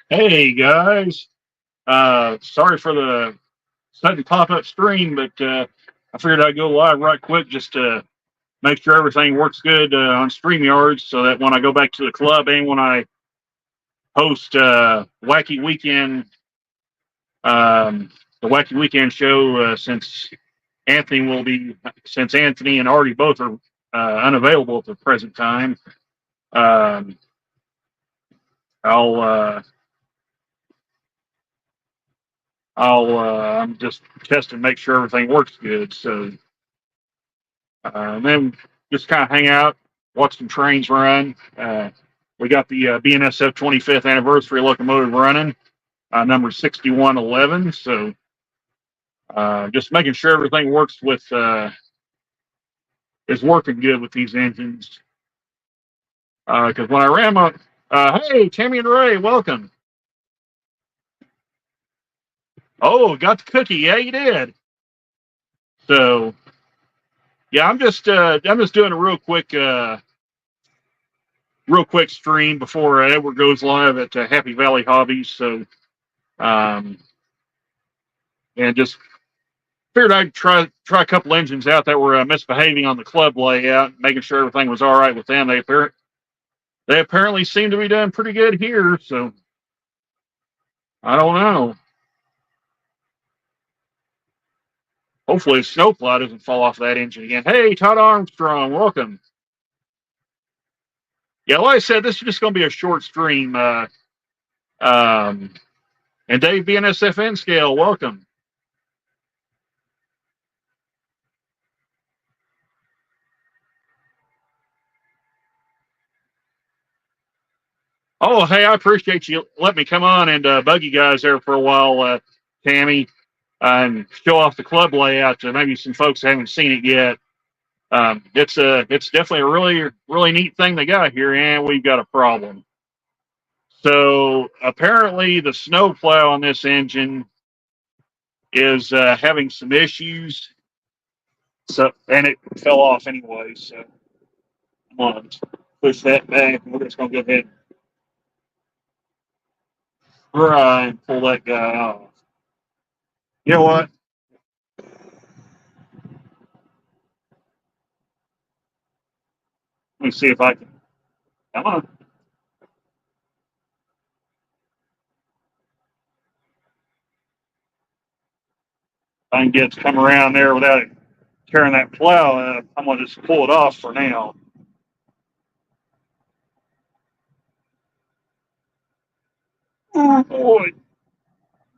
Hey guys, sorry for the sudden pop-up stream, but I figured I'd go live right quick just to make sure everything works good on StreamYard, so that when I go back to the club and when I host the Wacky Weekend show, since Anthony and Artie both are unavailable at the present time, um, I'll I'm just testing to make sure everything works good. So and then just kind of hang out, watch some trains run. We got the BNSF 25th anniversary locomotive running, number 6111. So just making sure everything works is working good with these engines. Because when I ran my, hey, Tammy and Ray, welcome. Oh, got the cookie. Yeah, you did. So yeah, I'm just doing a real quick stream before Edward goes live at Happy Valley Hobbies. So um, and just figured I'd try a couple engines out that were misbehaving on the club layout, making sure everything was all right with them. They apparently seem to be doing pretty good here. So I don't know. Hopefully, a snowplow doesn't fall off that engine again. Hey, Todd Armstrong, welcome. Yeah, like I said, this is just going to be a short stream. Um, and Dave BNSFN scale, welcome. Oh, hey, I appreciate you letting me come on and bug you guys there for a while, Tammy, and show off the club layout to maybe some folks that haven't seen it yet. It's definitely a really neat thing they got here, and we've got a problem. So apparently, the snow plow on this engine is having some issues. So and it fell off anyway. So come on, push that back. We're just gonna go ahead and try and pull that guy off. You know what? Let me see if I can. Come on. I can get it to come around there without it tearing that plow up. I'm gonna just pull it off for now. Oh boy.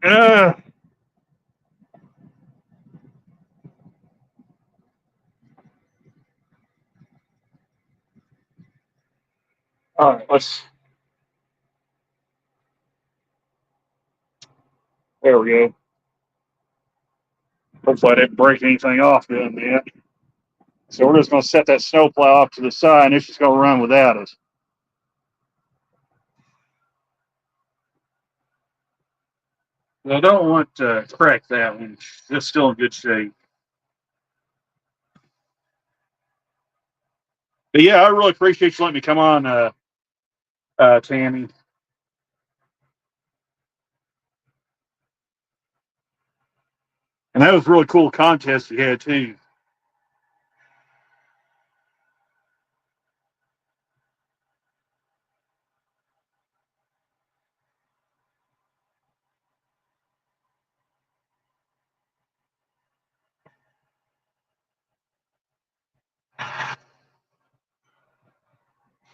Uh, all right, let's. There we go. Hopefully, I didn't break anything off doing that. So we're just gonna set that snowplow off to the side, and it's just gonna run without us. I don't want to crack that one. It's still in good shape. But yeah, I really appreciate you letting me come on, Tammy. And that was a really cool contest you had too.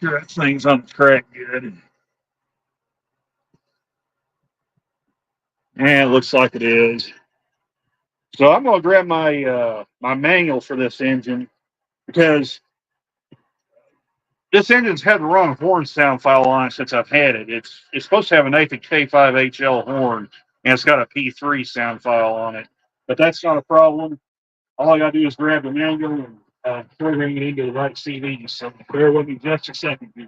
Sure, that thing's on the track good. Yeah, it looks like it is. So I'm gonna grab my manual for this engine because this engine's had the wrong horn sound file on it since I've had it. It's supposed to have an Nathan K5HL horn and it's got a P3 sound file on it, but that's not a problem. All I gotta do is grab the manual and program it into the right CD. So bear with me just a second, here.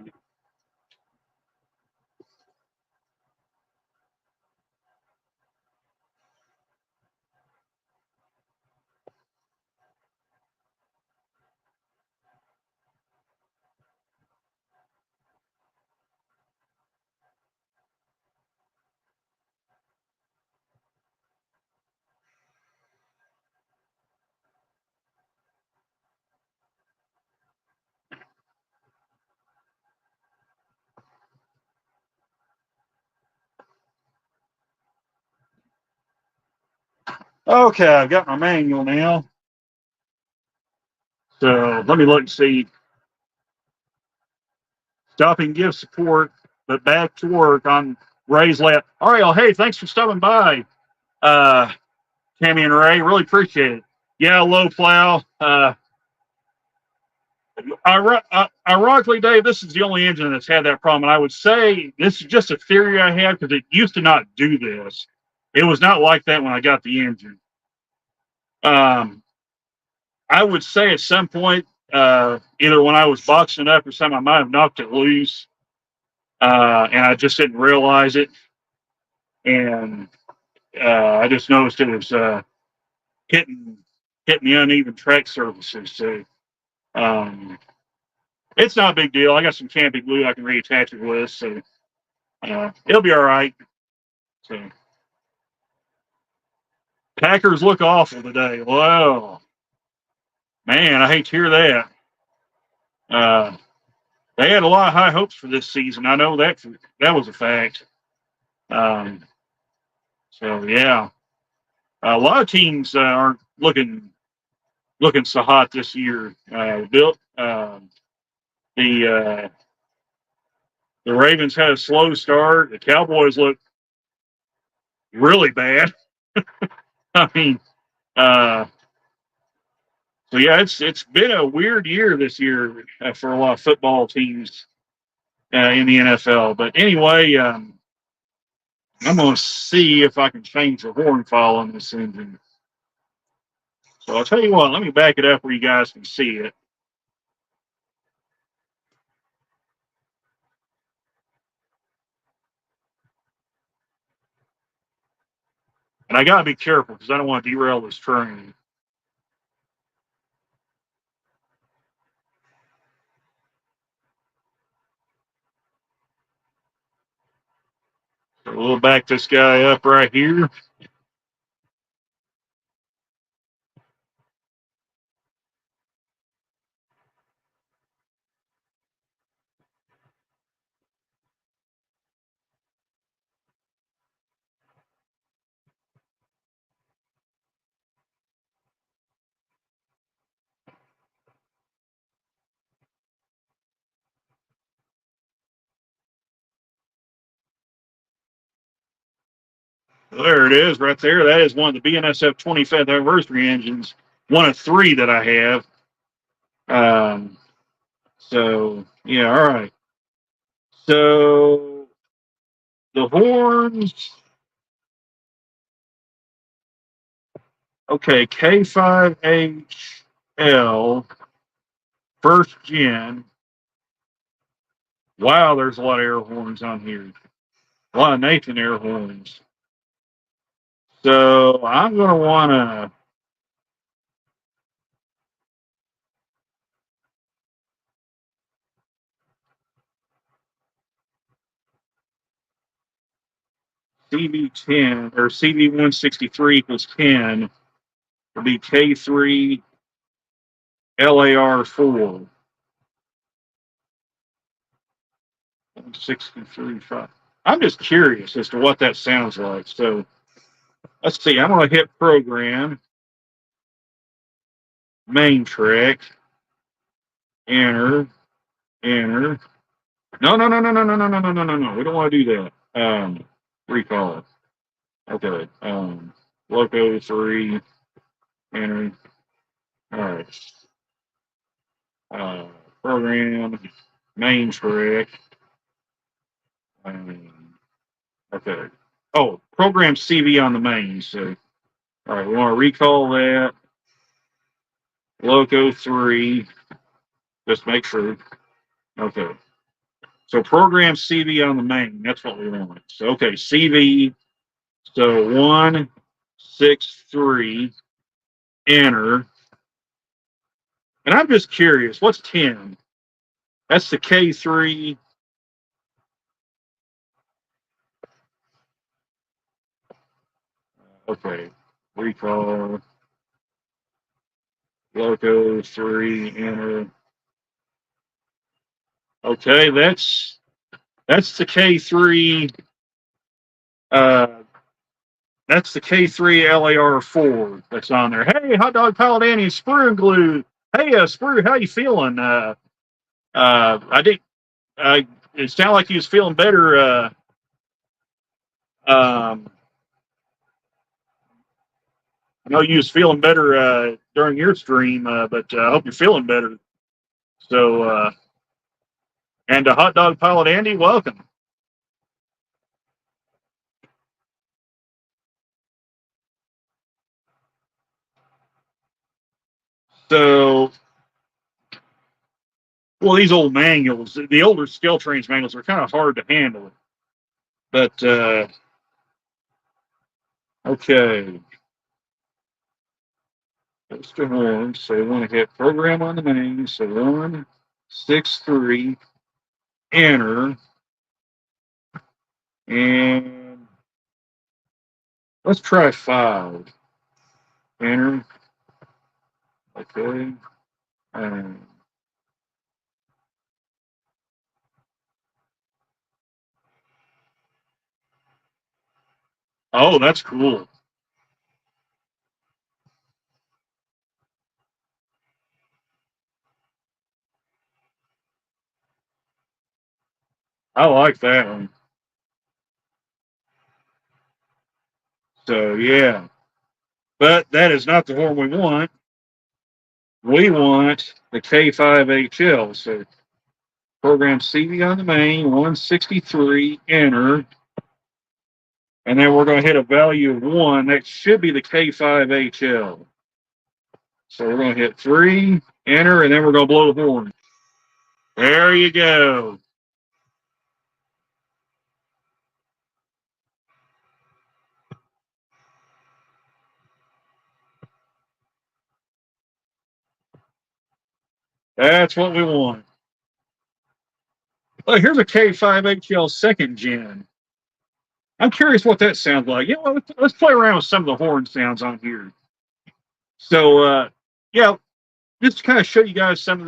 Okay, I've got my manual now. So let me look and see. Stop and give support, but back to work on Ray's lap. All right, well, hey, thanks for stopping by, Tammy and Ray. Really appreciate it. Yeah, low plow. Ironically, Dave, this is the only engine that's had that problem. And I would say this is just a theory I have because it used to not do this. It was not like that when I got the engine. I would say at some point, either when I was boxing it up or something, I might have knocked it loose, and I just didn't realize it. And I just noticed it was hitting the uneven track surfaces. So um, it's not a big deal. I got some camping glue I can reattach it with, so it'll be all right. So Packers look awful today. Well, man, I hate to hear that. Uh, they had a lot of high hopes for this season. I know that was a fact. Um, so yeah, a lot of teams aren't looking so hot this year. The the Ravens had a slow start. The Cowboys look really bad. I mean, uh, so yeah, it's been a weird year this year for a lot of football teams in the NFL. But anyway, I'm going to see if I can change the horn file on this engine. So I'll tell you what, let me back it up where you guys can see it. And I got to be careful because I don't want to derail this train. So we'll back this guy up right here. There it is, right there. That is one of the BNSF 25th anniversary engines, one of three that I have. So yeah, all right. So the horns, okay, K5HL first gen. Wow, there's a lot of air horns on here. A lot of Nathan air horns. So I'm gonna want to. CV10 or CV163 equals 10 would be K3 LAR4. 163. I'm just curious as to what that sounds like. So let's see. I'm going to hit program, main track, enter, enter. No, no, no, no, no, no, no, no, no, no, no, no. We don't want to do that. Recall. Okay. Loco 3, enter. All right. Program, main track. Okay. Oh, program CV on the main. So, all right, we want to recall that. Loco 3. Just make sure. Okay. So program CV on the main. That's what we want. So, okay, CV. So 163, enter. And I'm just curious, what's 10? That's the K3. Okay. Recall. Loco 3, enter. Okay, that's the K3 That's the K3 LAR4 that's on there. Hey, Hot Dog Pilot Annie, Sprue and Glue. Hey, Sprue, how you feeling? I did. It sounded like he was feeling better. Um, I know you was feeling better during your stream, but I hope you're feeling better. So, and Hot Dog Pilot Andy, welcome. So, well, these old manuals, the older Skelltrains manuals are kind of hard to handle. But, okay. That's the horn. So we want to hit program on the main. So 1, 6, 3, enter. And let's try 5. Enter. Okay. Oh, that's cool. I like that one. So, yeah. But that is not the horn we want. We want the K5HL. So, program CV on the main, 163, enter. And then we're going to hit a value of 1. That should be the K5HL. So we're going to hit 3, enter, and then we're going to blow the horn. There you go. That's what we want. Well, here's a K5HL second gen. I'm curious what that sounds like. You know, let's play around with some of the horn sounds on here. So, yeah, just to kind of show you guys some of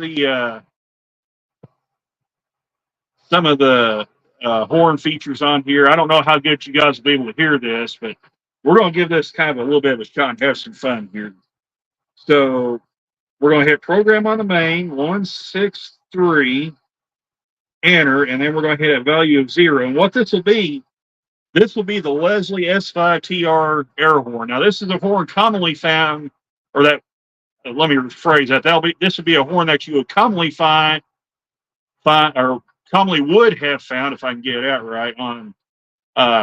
the horn features on here. I don't know how good you guys will be able to hear this, but we're going to give this kind of a little bit of a shot and have some fun here. So we're going to hit program on the main, 163, enter, and then we're going to hit a value of 0. And what this will be the Leslie S5TR air horn. Now, this is a horn commonly found, or that, let me rephrase that. This would be a horn that you would commonly find, or commonly would have found, if I can get it out right, on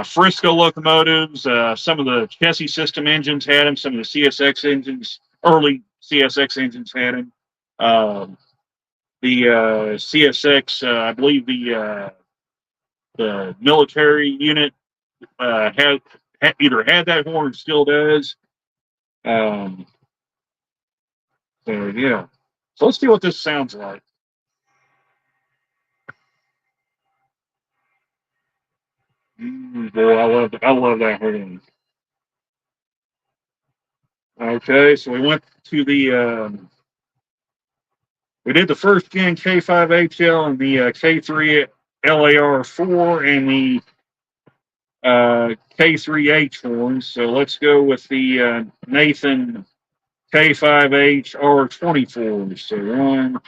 Frisco locomotives. Some of the Chessie system engines had them. Some of the CSX engines, early CSX engines had them. The CSX, I believe the military unit either had that horn or still does. So yeah. So let's see what this sounds like. Boy, I love that horn. Okay, so we went to the we did the first gen K5HL and the K3 LAR4 and the K3H horns. So let's go with the Nathan K5H R24. So 1,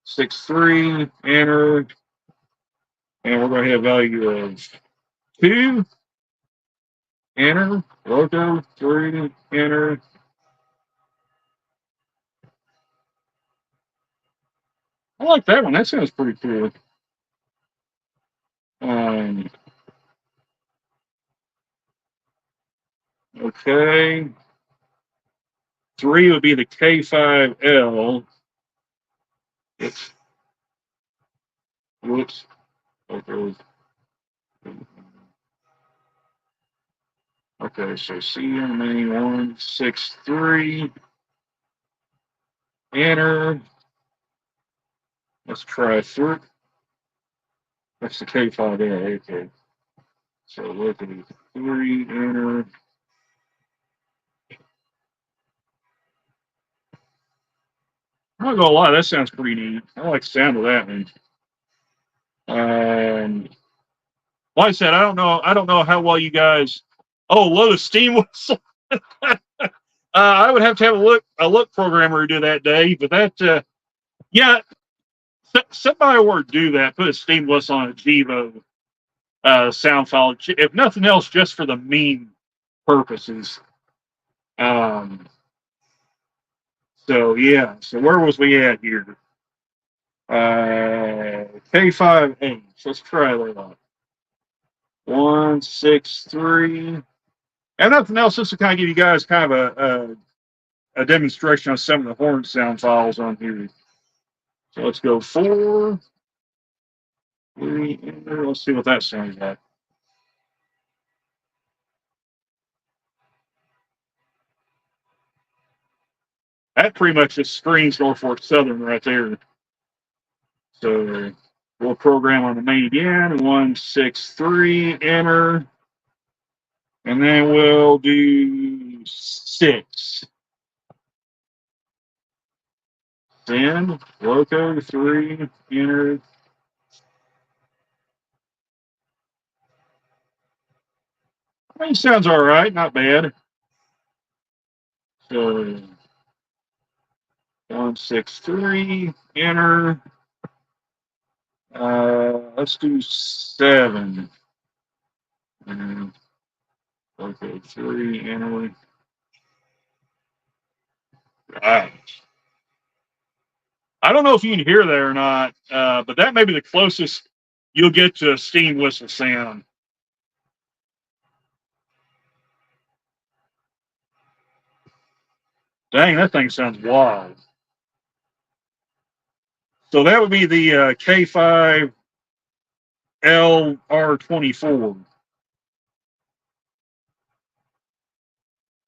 6, 3, enter, and we're going to hit a value of 2, enter, logo, 3, enter. I like that one. That sounds pretty cool. Okay. 3 would be the K5L. Whoops. Okay. Okay, so CMA 163. Enter. Let's try through. That's the K5L. Okay. So look at 3, enter. I'm not gonna lie, that sounds pretty neat. I like the sound of that one. Like I said, I don't know how well you guys Oh, load a steam whistle. I would have to have a look programmer do that, Dave. But that, yeah, somebody were to do that. Put a steam whistle on a Devo sound file, if nothing else, just for the meme purposes. Um, so yeah. So where was we at here? K5H. Let's try that out. 163. And nothing else, just to kind of give you guys kind of a demonstration of some of the horn sound files on here. So let's go 4, 3, enter. Let's see what that sounds like. That pretty much just screams Norfolk Southern right there. So we'll program on the main again. 163, enter. And then we'll do 6. Send, loco 3, enter. I mean, sounds all right, not bad. So 163, enter. Let's do 7. And okay, 3, enter. Right. I don't know if you can hear that or not, but that may be the closest you'll get to a steam whistle sound. Dang, that thing sounds wild. So that would be the K5 LR24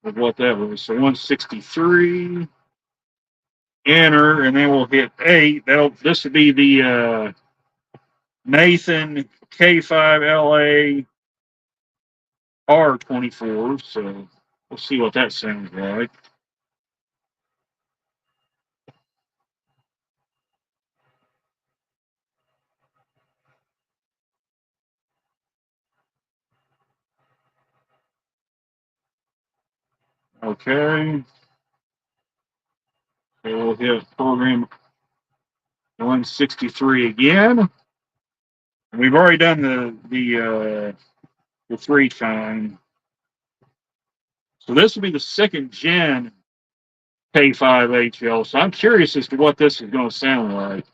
of what that was. So 163, enter, and then we'll hit 8. This would be the Nathan K5LA R24. So we'll see what that sounds like. Okay. So we'll hit program 163 again. We've already done the 3 time. So this will be the 2nd gen K5HL. So I'm curious as to what this is going to sound like.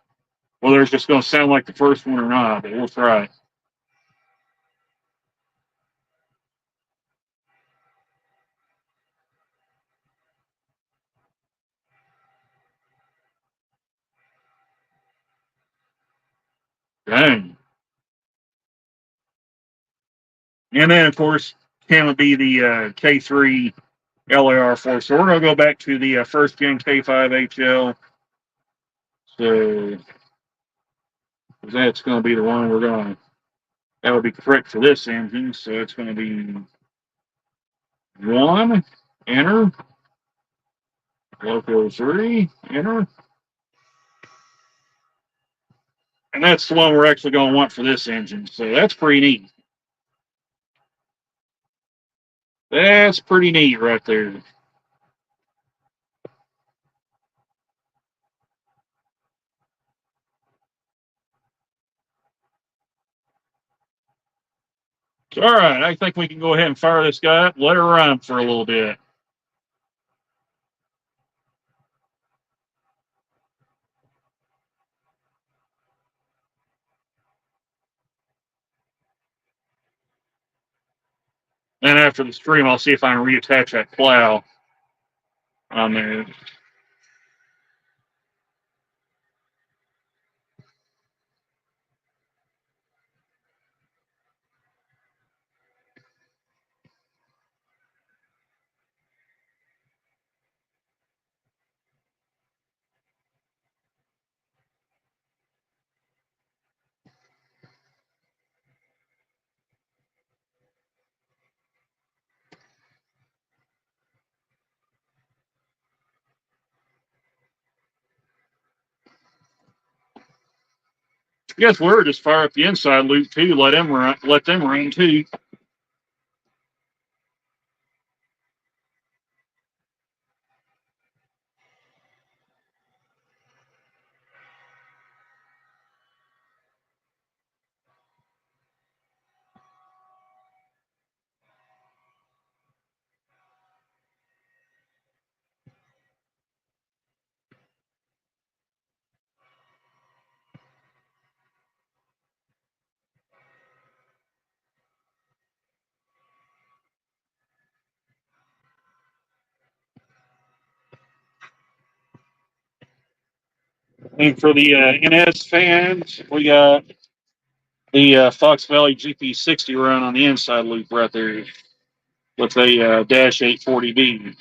Whether it's just going to sound like the first one or not, but we'll try. Dang. And then, of course, can it be the K3 LAR4? So we're going to go back to the 1st gen K5HL. So that's going to be the one that would be correct for this engine. So it's going to be 1, enter. Loco 3, enter. And that's the one we're actually going to want for this engine. So that's pretty neat. That's pretty neat right there. All right, I think we can go ahead and fire this guy up, let her run for a little bit. And after the stream, I'll see if I can reattach that plow on there. I guess we're just fire up the inside loop too. Let them run too. And for the NS fans, we got the Fox Valley GP60 run on the inside loop right there with a Dash 840B.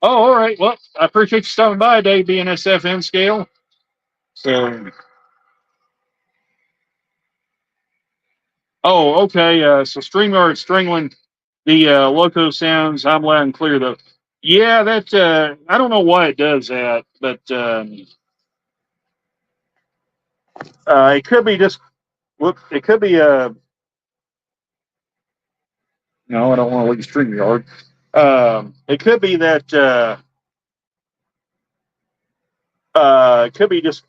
Oh, all right. Well, I appreciate you stopping by, Dave, BNSFM scale. So, oh, okay. So StreamYard strangling the loco sounds. I'm loud and clear though. Yeah, that I don't know why it does that, but it could be just. Whoop, it could be no, I don't want to leave StreamYard. It could be that it could be just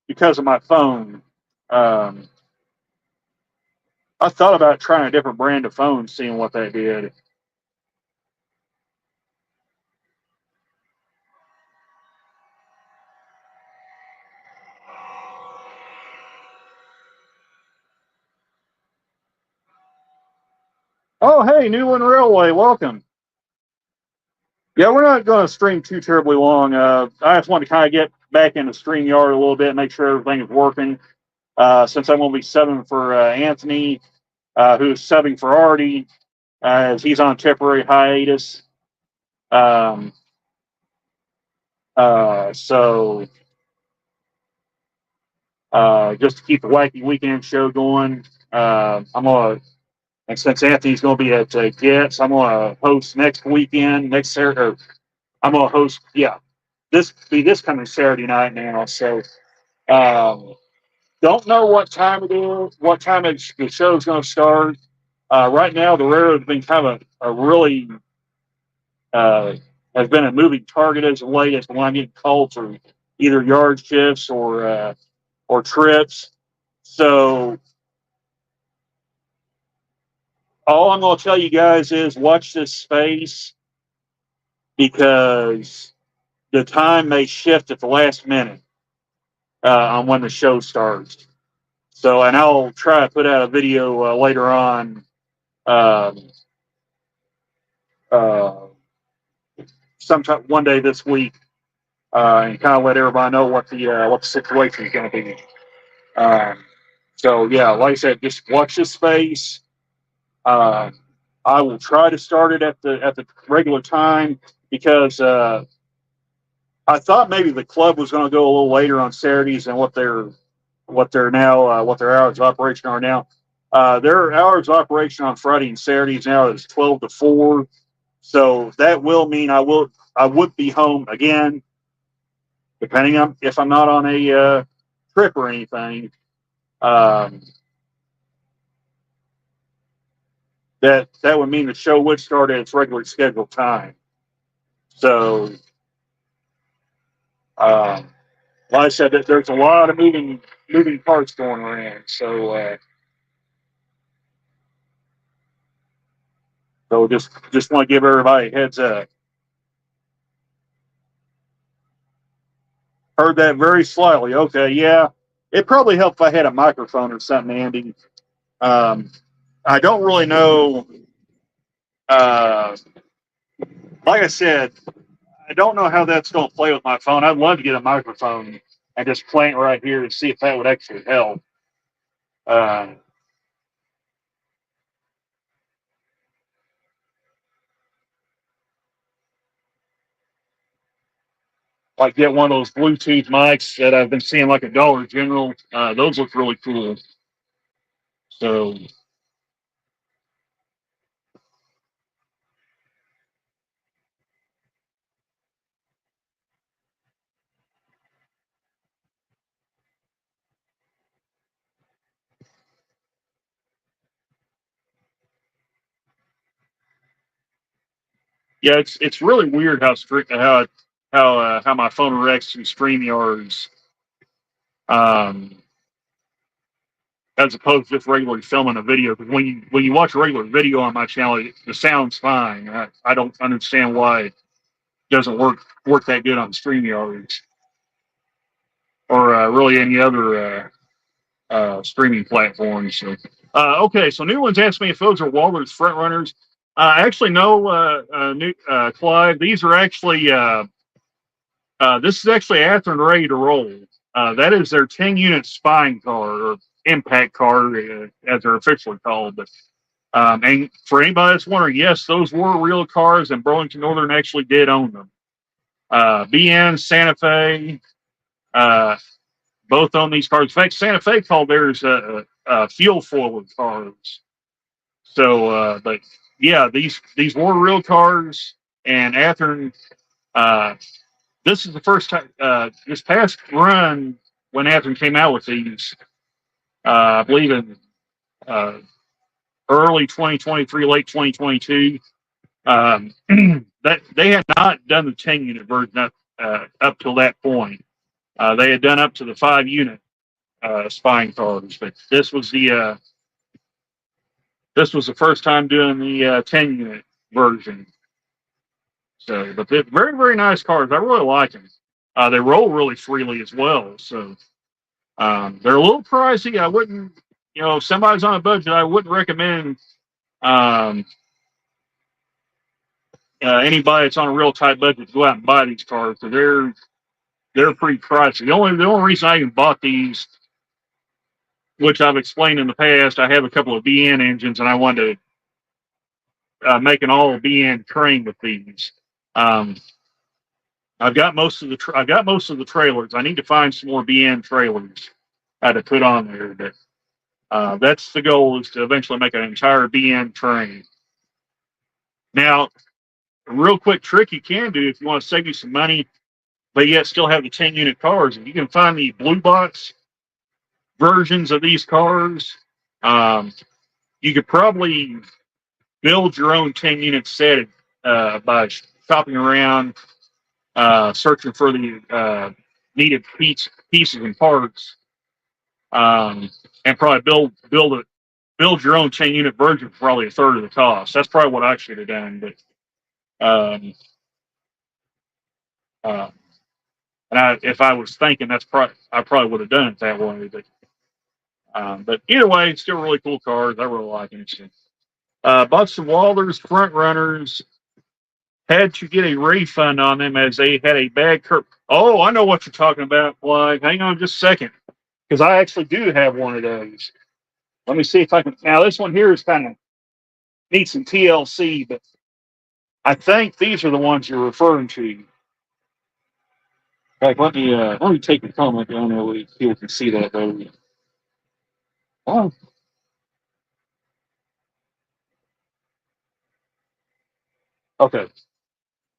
because of my phone. Um, I thought about trying a different brand of phone, seeing what that did. Oh, hey, Newland Railway, welcome. Yeah, we're not going to stream too terribly long. I just want to kind of get back into StreamYard a little bit, make sure everything is working. Since I'm going to be subbing for Anthony, who's subbing for Artie, as he's on temporary hiatus. Um, so just to keep the Wacky Weekend show going, I'm going to, and since Anthony's going to be at Getz, I'm going to host next weekend, next Saturday. I'm going to host, yeah, this coming Saturday night now. So don't know what time it is, what time the show's going to start. Right now, the railroad has been kind of a really has been a moving target as of late as when I'm getting called for either yard shifts or trips. So all I'm going to tell you guys is watch this space because the time may shift at the last minute on when the show starts. So, and I'll try to put out a video later on, um, uh, sometime one day this week, and kind of let everybody know what the situation is going to be. So, yeah, like I said, just watch this space. I will try to start it at the regular time because I thought maybe the club was going to go a little later on Saturdays than what their hours of operation are now. Their hours of operation on Friday and Saturdays now is 12 to 4. So that will mean I would be home again, depending on if I'm not on a trip or anything. That would mean the show would start at its regularly scheduled time. So, like I said, that there's a lot of moving parts going around. So, just want to give everybody a heads up. Heard that very slightly. Okay, yeah, it probably helped if I had a microphone or something, Andy. I don't really know. Like I said, I don't know how that's going to play with my phone. I'd love to get a microphone and just play it right here and see if that would actually help. Like get one of those Bluetooth mics that I've been seeing like at Dollar General. Those look really cool. So yeah, it's really weird how strict how my phone reacts to StreamYards, um, as opposed to just regularly filming a video. Because when you watch a regular video on my channel, the sound's fine. I don't understand why it doesn't work that good on StreamYards or really any other streaming platforms. So, okay, so New Ones asked me if those are Waller's front runners. Actually, no, Clive. These are actually this is actually Athearn ready to roll. That is their 10 unit spine car or impact car, as they're officially called. But and for anybody that's wondering, yes, those were real cars, and Burlington Northern actually did own them. BN, Santa Fe, uh, both own these cars. In fact, Santa Fe called theirs fuel forward cars. So, but yeah, these were real cars, and Athearn. Uh, this is the first time. This past run when Athearn came out with these, I believe in uh, early 2023, late 2022. That they had not done the 10 unit version up till that point. They had done up to the 5 unit spine cars, but this was the first time doing the 10 unit version. So, but they're very, very nice cars. I really like them. They roll really freely as well. So, they're a little pricey. I wouldn't, if somebody's on a budget, I wouldn't recommend um, anybody that's on a real tight budget to go out and buy these cars. So they're pretty pricey. The only reason I even bought these, which I've explained in the past, I have a couple of BN engines, and I wanted to make an all BN train with these. I've got most of the trailers. I need to find some more BN trailers to put on there, but that's the goal, is to eventually make an entire BN train. Now, a real quick trick you can do if you want to save you some money, but yet still have the 10 unit cars. If you can find the blue box versions of these cars, you could probably build your own 10 unit set by shopping around, searching for the needed pieces and parts, and probably build your own 10 unit version for probably a third of the cost. That's probably what I should have done, but uh, if I was thinking, I probably would have done it that way. But either way, it's still really cool cars. I really like them. So, bought some Walthers front runners. Had to get a refund on them as they had a bad curb. Oh, I know what you're talking about. Like, hang on just a second, because I actually do have one of those. Let me see if I can. Now, this one here is kind of needs some TLC, but I think these are the ones you're referring to. In fact, let me take a comment down there where people can see that though. Oh, okay.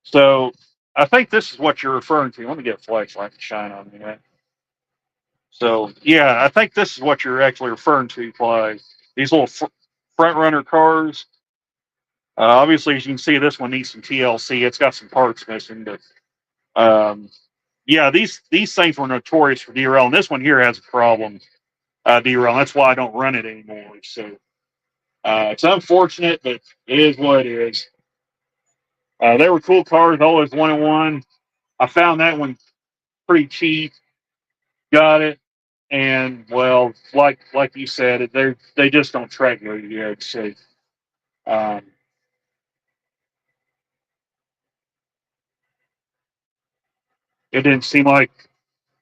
So I think this is what you're referring to. Let me get a flashlight to shine on me. Right? So yeah, I think this is what you're actually referring to, Fly. These little front runner cars. Obviously, as you can see, this one needs some TLC. It's got some parts missing, but yeah, these things were notorious for derail, and this one here has a problem derail. That's why I don't run it anymore. So it's unfortunate, but it is what it is. They were cool cars, always 1-in-1. I found that one pretty cheap. Got it, and well, like you said, they just don't track very good. So um, it didn't seem like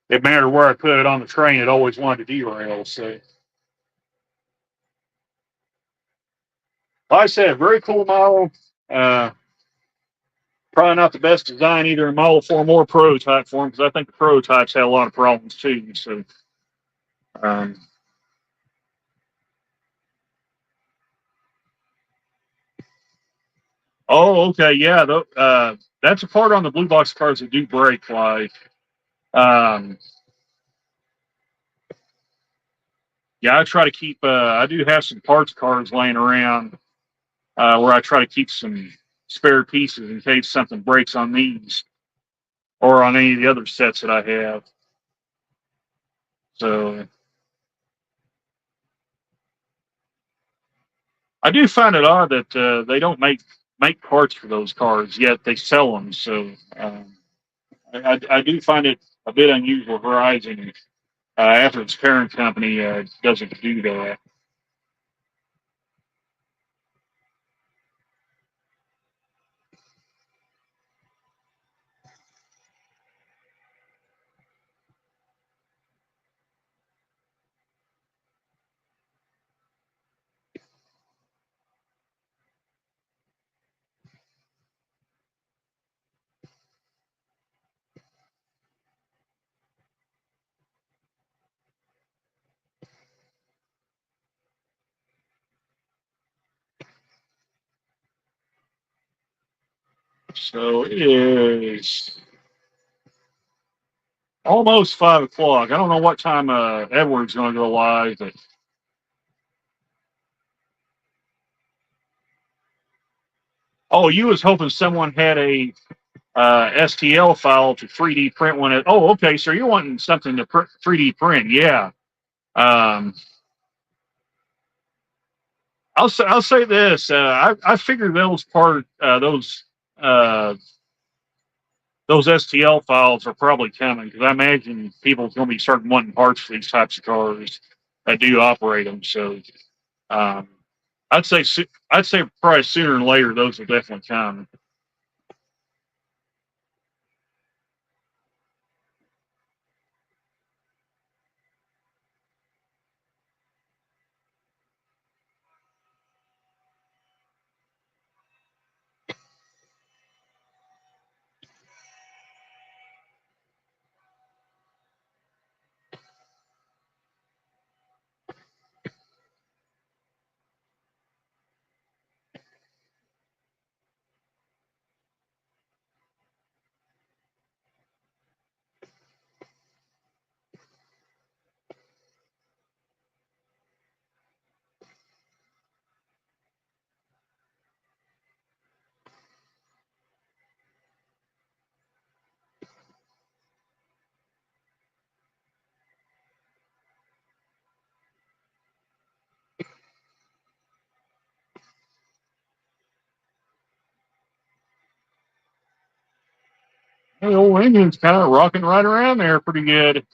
it mattered where I put it on the train. It always wanted to derail. So like I said, very cool model. Uh, Probably not the best design either in Model form or prototype form, because I think the prototypes had a lot of problems too. So, um, oh, okay, yeah, that's a part on the blue box cars that do break. Like, um, yeah, I try to keep. I do have some parts cards laying around where I try to keep some spare pieces in case something breaks on these or on any of the other sets that I have. So I do find it odd that they don't make parts for those cars yet they sell them. So I do find it a bit unusual. Verizon, after its parent company, doesn't do that. So it is almost 5 o'clock. I don't know what time Edward's going to go live, but oh, you was hoping someone had a STL file to 3D print one. Oh, okay. So you're wanting something to 3D print? Yeah. Um, I'll say this. I figured uh, those STL files are probably coming because I imagine people's going to be starting wanting parts for these types of cars that do operate them. So um, I'd say probably sooner than later those will definitely come. The old engine's kind of rocking right around there pretty good.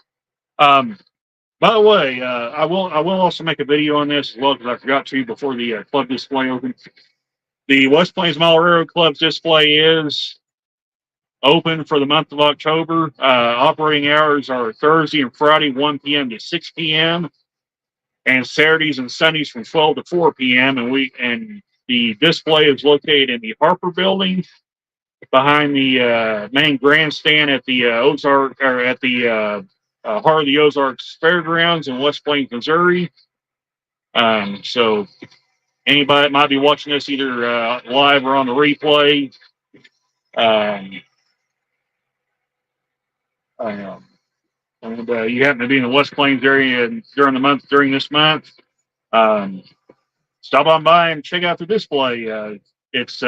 Um, by the way, I will also make a video on this as well because I forgot to before the club display opened. The West Plains Mile Railroad Club's display is open for the month of October. Operating hours are Thursday and Friday, 1 p.m. to 6 p.m., and Saturdays and Sundays from 12 to 4 p.m. And the display is located in the Harper Building behind the main grandstand at the Ozark or at the Heart of the Ozarks Fairgrounds in West Plains, Missouri. So anybody that might be watching this either live or on the replay, um, um, and you happen to be in the West Plains area during this month, um, stop on by and check out the display. It's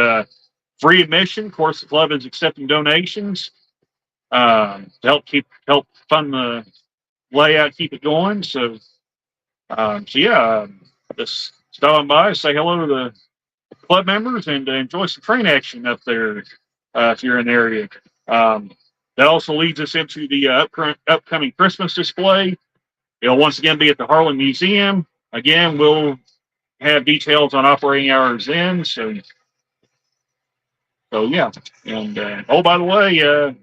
free admission. Of course, the club is accepting donations to help fund the layout, keep it going. So yeah, just stop on by, say hello to the club members, and enjoy some train action up there if you're in the area. Um, that also leads us into the upcoming Christmas display. It'll once again be at the Harlan Museum. Again, we'll have details on operating hours then. So yeah. And oh, by the way,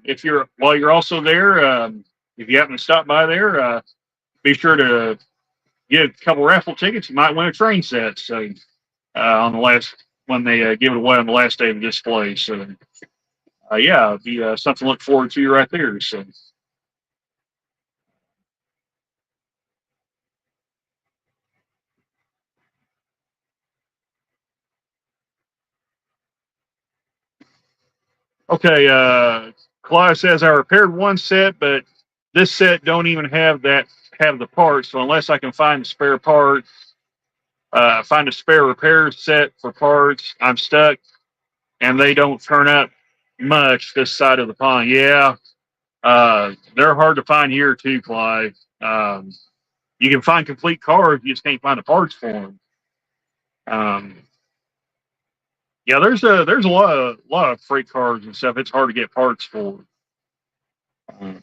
if you're while you're also there, if you happen to stop by there, be sure to get a couple raffle tickets. You might win a train set. So on the last when they give it away on the last day of the display. So yeah, it'll be something to look forward to right there. So. Okay, Clive says I repaired one set, but this set don't even have the parts. So unless I can find the spare part, find a spare repair set for parts, I'm stuck, and they don't turn up much this side of the pond. Yeah, they're hard to find here too, Clive. You can find complete cars, you just can't find the parts for them. Um, yeah, there's a lot of freight cars and stuff. It's hard to get parts for. Um,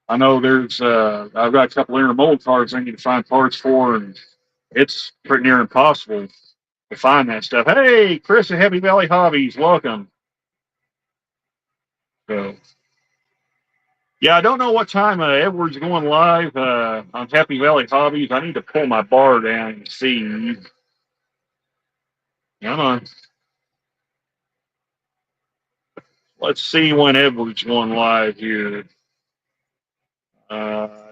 I know I've got a couple intermodal cars I need to find parts for, and it's pretty near impossible to find that stuff. Hey, Chris at Happy Valley Hobbies, welcome. So, yeah, I don't know what time Edward's going live on Happy Valley Hobbies. I need to pull my bar down and see. Come on. Let's see when Edward's going live here.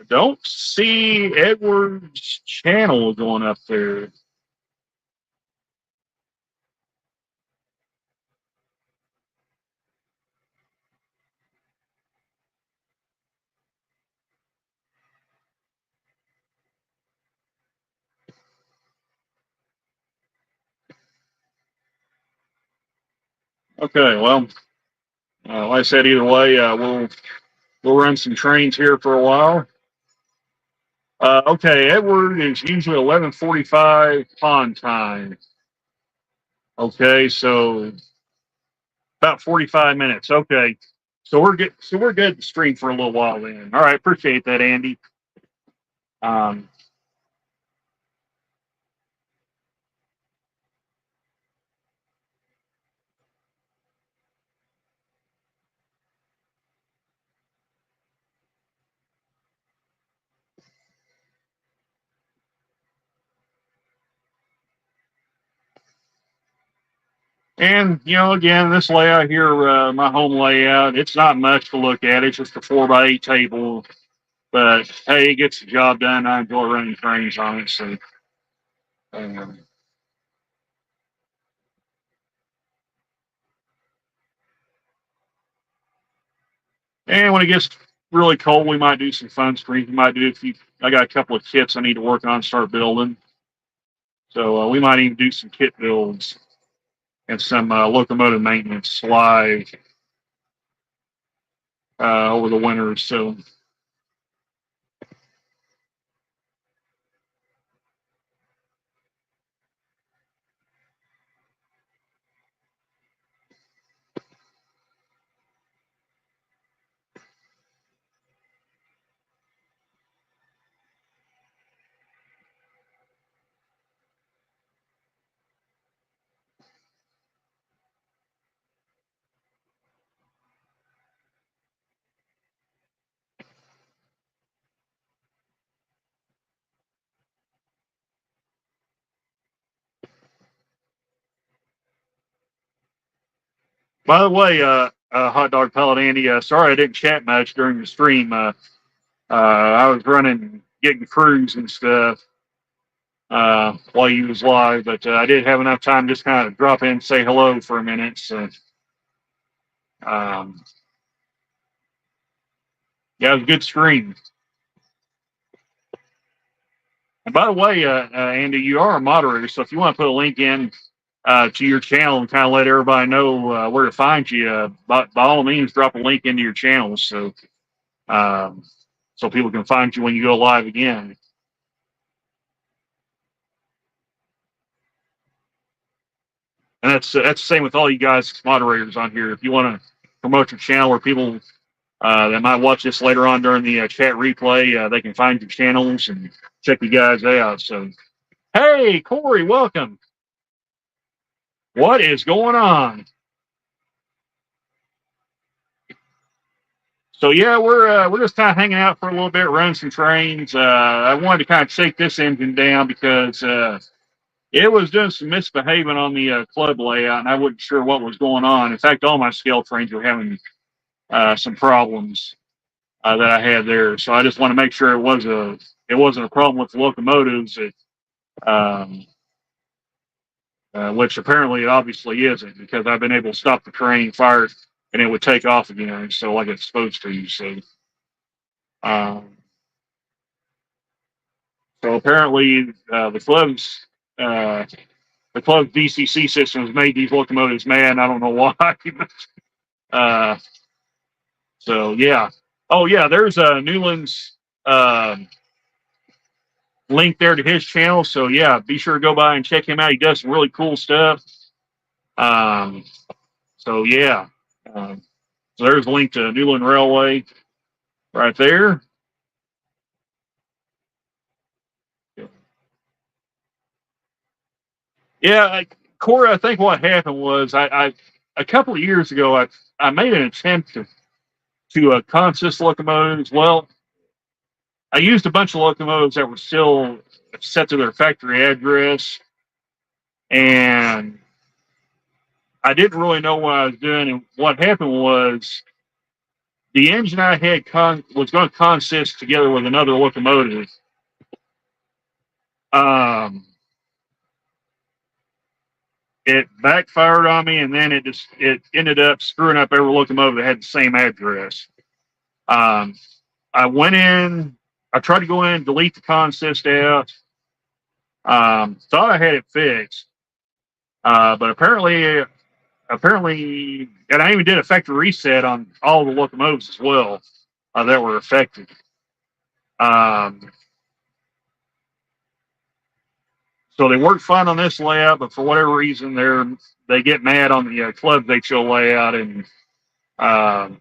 Don't see Edward's channel going up there. Okay, well, like I said, either way, we'll run some trains here for a while. Okay, Edward is usually 11:45 pond time. Okay, so about 45 minutes. Okay, so we're good. So we're good to stream for a little while then. All right, appreciate that, Andy. Um, and again, this layout here, my home layout, it's not much to look at. It's just a 4x8 table, but hey, it gets the job done. I enjoy running trains on it. So, um, and when it gets really cold, we might do some fun screens. We might do a few. I got a couple of kits I need to work on, start building. So we might even do some kit builds and some locomotive maintenance live over the winter. So, by the way, hot dog pellet Andy, sorry I didn't chat much during the stream. I was running, getting crews and stuff while you was live, but I did have enough time just kind of drop in and say hello for a minute. So, um, yeah, it was a good stream. And by the way, Andy, you are a moderator, so if you want to put a link in to your channel and kind of let everybody know where to find you, by all means, drop a link into your channel um, so people can find you when you go live again. And that's the same with all you guys moderators on here. If you want to promote your channel where people that might watch this later on during the chat replay, they can find your channels and check you guys out. So, hey, Corey, welcome. What is going on? So yeah, we're just kind of hanging out for a little bit, running some trains. I wanted to kind of shake this engine down because it was doing some misbehaving on the club layout, and I wasn't sure what was going on. In fact, all my scale trains were having some problems that I had there. So I just want to make sure it wasn't a problem with the locomotives, um, which apparently it obviously isn't because I've been able to stop the train, fire it, and it would take off again. So like it's supposed to. Um, so apparently uh, the club's DCC system has made these locomotives mad. I don't know why. uh, so yeah. Oh yeah, there's Newland's link there to his channel. So yeah, be sure to go by and check him out. He does some really cool stuff. Um, so yeah, um, so there's a link to Newland Railway right there. Yeah, Corey, I think what happened was I a couple of years ago I made an attempt to consist locomotives. Well, I used a bunch of locomotives that were still set to their factory address, and I didn't really know what I was doing. And what happened was the engine I had was going to consist together with another locomotive. Um, it backfired on me, and then it ended up screwing up every locomotive that had the same address. Um, I went in, I tried to go in, delete the consist out. Thought I had it fixed, but apparently, and I even did a factory reset on all the locomotives as well that were affected. Um, so they work fine on this layout, but for whatever reason, they get mad on the club they show layout, and um,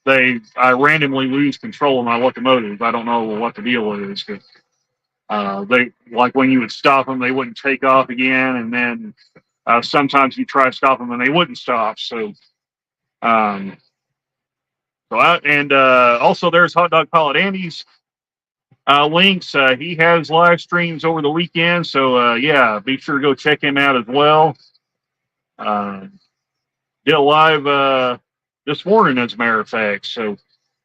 I randomly lose control of my locomotive. I don't know what the deal is. They, like, when you would stop them, they wouldn't take off again, and then sometimes you try to stop them and they wouldn't stop. Um, also there's Hot Dog Pilot Andy's links. He has live streams over the weekend, so yeah, be sure to go check him out as well. Did a live this morning, as a matter of fact. So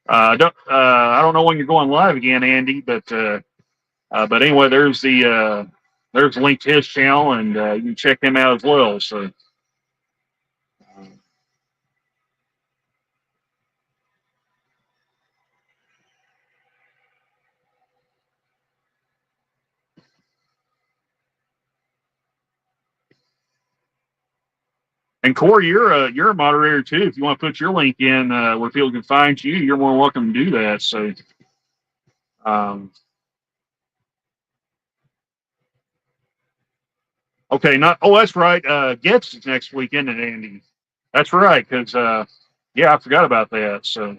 I don't know when you're going live again, Andy, but anyway, there's a link to his channel, and you can check him out as well. So. And Corey, you're a moderator too. If you want to put your link in where people can find you, you're more than welcome to do that. So, um, okay, not. Oh, that's right. Getz is next weekend at Andy. That's right, because yeah, I forgot about that. So,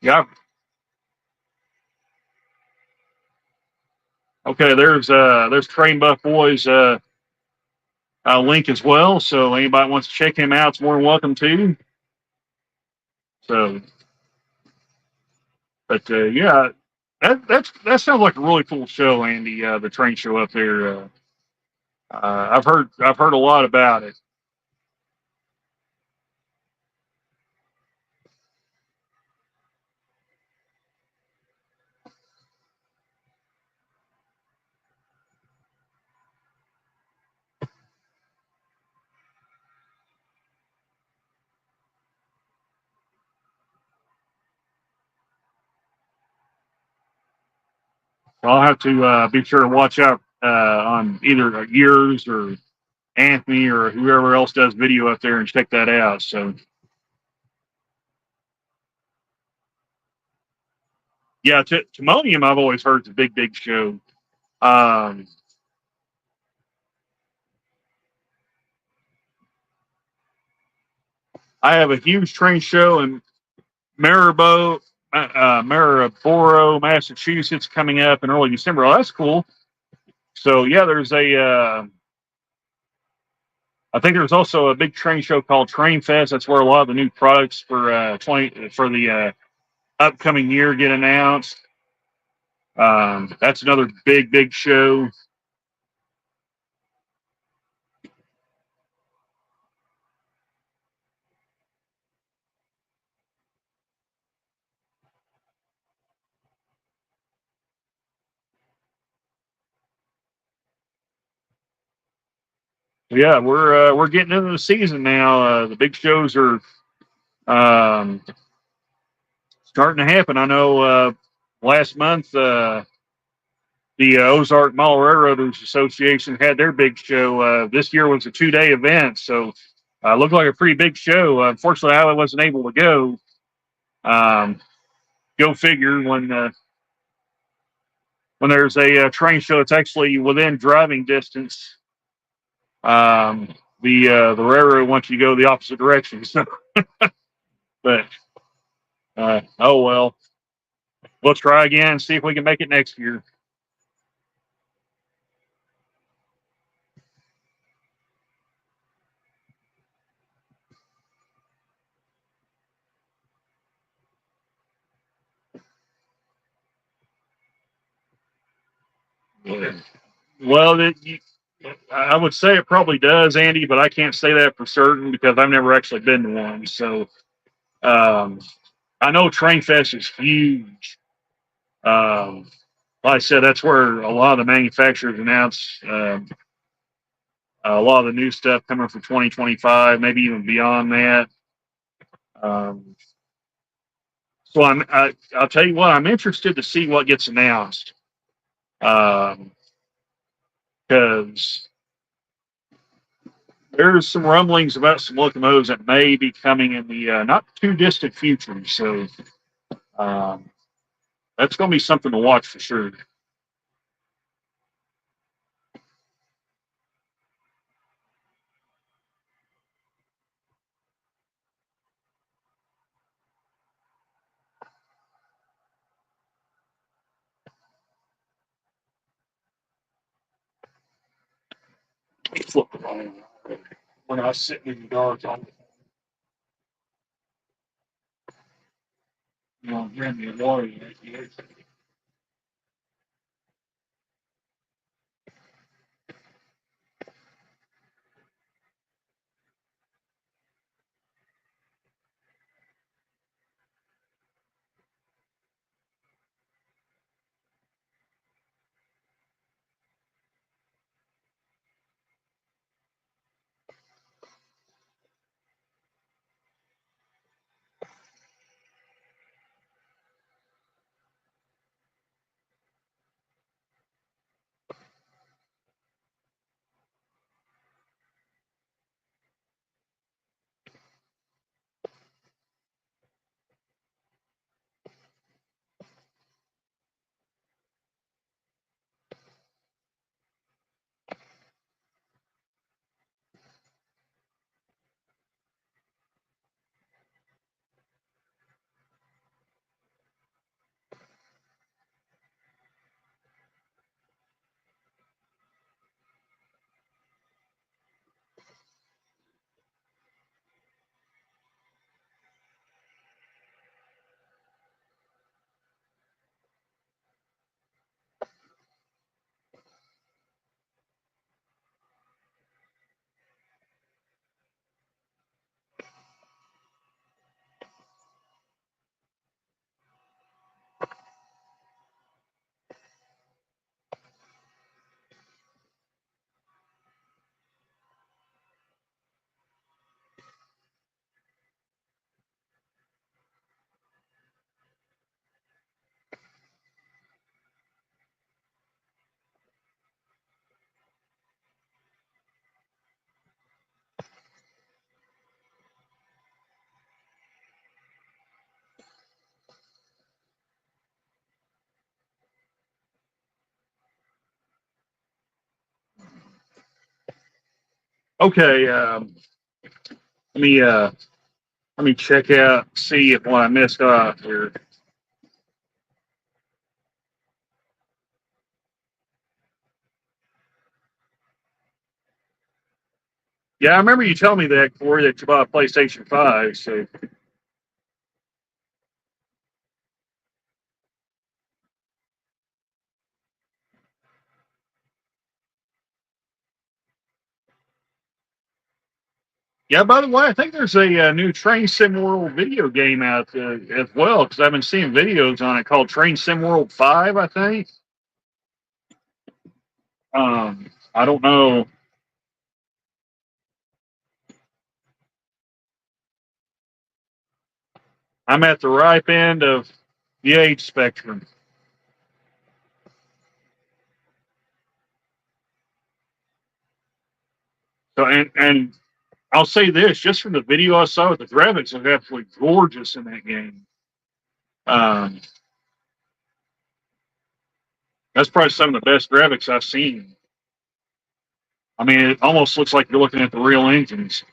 yeah. Okay, there's Train Buff Boys link as well. So anybody wants to check him out, is more than welcome to. So, but yeah, that sounds like a really cool show, Andy. The train show up there. I've heard a lot about it. So I'll have to be sure to watch out on either yours or Anthony or whoever else does video up there and check that out. So yeah, Timonium I've always heard is a big show. Um, I have a huge train show in Maryborough, Massachusetts coming up in early December. Oh, that's cool. So yeah, I think there's also a big train show called Train Fest. That's where a lot of the new products for the upcoming year get announced. That's another big show. Yeah, we're getting into the season now. The big shows are um, starting to happen. I know last month the Ozark Mall Railroaders Association had their big show. This year was a 2-day event, so looked like a pretty big show. Unfortunately, I wasn't able to go. Um, go figure when there's a train show, it's actually within driving distance. Um, the railroad wants you to go the opposite direction. So, but oh well, we'll try again and see if we can make it next year. Well, I would say it probably does, Andy, but I can't say that for certain because I've never actually been to one. So um, I know Train Fest is huge. Um, like I said, that's where a lot of the manufacturers announce a lot of the new stuff coming for 2025, maybe even beyond that. Um, so I'll tell you what, I'm interested to see what gets announced because there's some rumblings about some locomotives that may be coming in the not too distant future. So um, that's going to be something to watch for sure. Flip around. When I was sitting in the dark on bring me water. Okay, let me uh, let me check out, see if what I missed off here. Yeah, I remember you telling me that, Corey, that you bought a PlayStation 5. So, yeah, by the way, I think there's a, new Train Sim World video game out as well because I've been seeing videos on it called Train Sim World 5, I think. I don't know. I'm at the ripe end of the age spectrum. So, and I'll say this just from the video I saw, the graphics are absolutely gorgeous in that game. Um, that's probably some of the best graphics I've seen. I mean, it almost looks like you're looking at the real engines.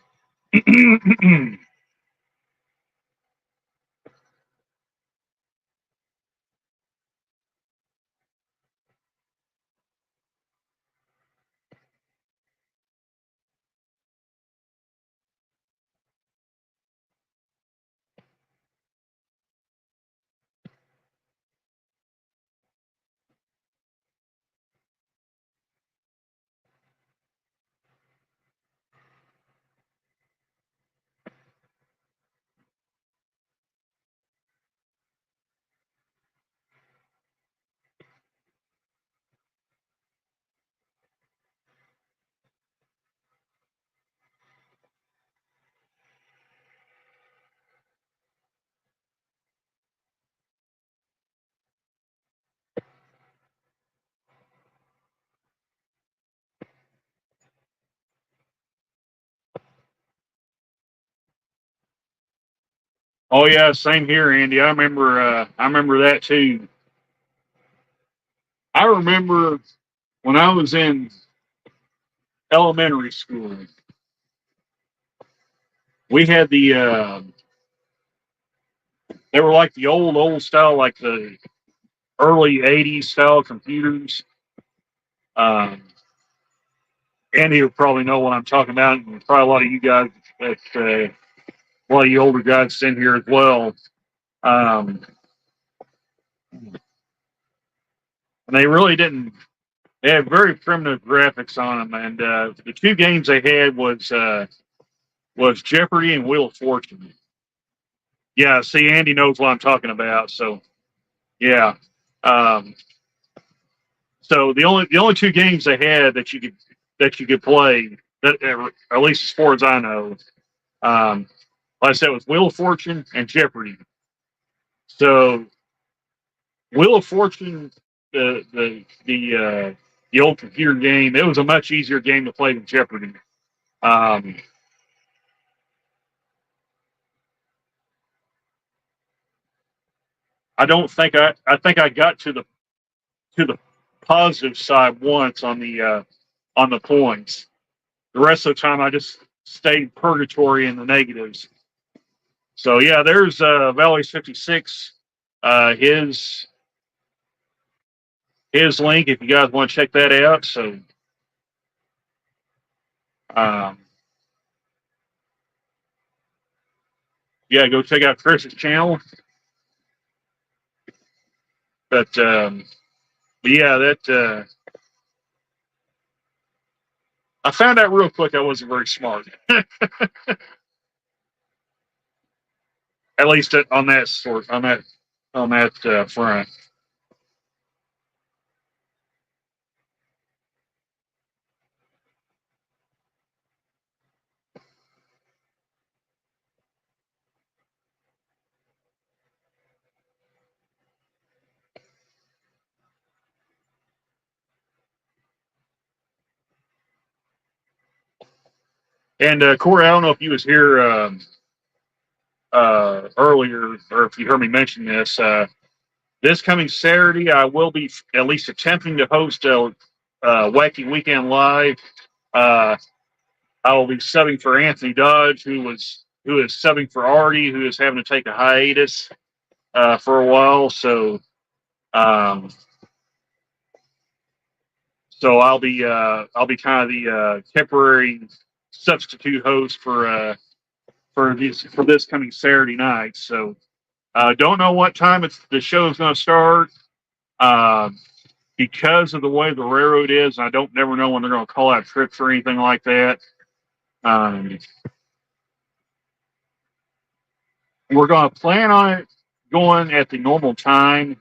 Oh yeah, same here, Andy. I remember that too. I remember when I was in elementary school, we had they were like the old style, like the early '80s style computers. Um, Andy will probably know what I'm talking about, and probably a lot of you guys, a lot of you older guys in here as well. Um, and they really didn't. They had very primitive graphics on them, and the two games they had was Jeopardy and Wheel of Fortune. Yeah, see, Andy knows what I'm talking about. So yeah, um, so the only two games they had that you could play that at least as far as I know, um, like I said, was Wheel of Fortune and Jeopardy. So Wheel of Fortune, the old computer game, it was a much easier game to play than Jeopardy. Um, I don't think I think I got to the positive side once on the points. The rest of the time I just stayed purgatory in the negatives. So yeah, there's Valley's 56. His link if you guys want to check that out. So um, yeah, go check out Chris's channel. But yeah, that I found out real quick I wasn't very smart. At least on that front. And Corey, I don't know if you was here earlier or if you heard me mention this. This coming Saturday, I will be at least attempting to host a Wacky Weekend Live. Uh, I will be subbing for Anthony Dodge, who is subbing for Artie, who is having to take a hiatus for a while. Um, so I'll be kind of the temporary substitute host for this coming Saturday night. So don't know what time the show is going to start. Uh, because of the way the railroad is, I don't never know when they're going to call out trips or anything like that. Um, we're going to plan on it going at the normal time,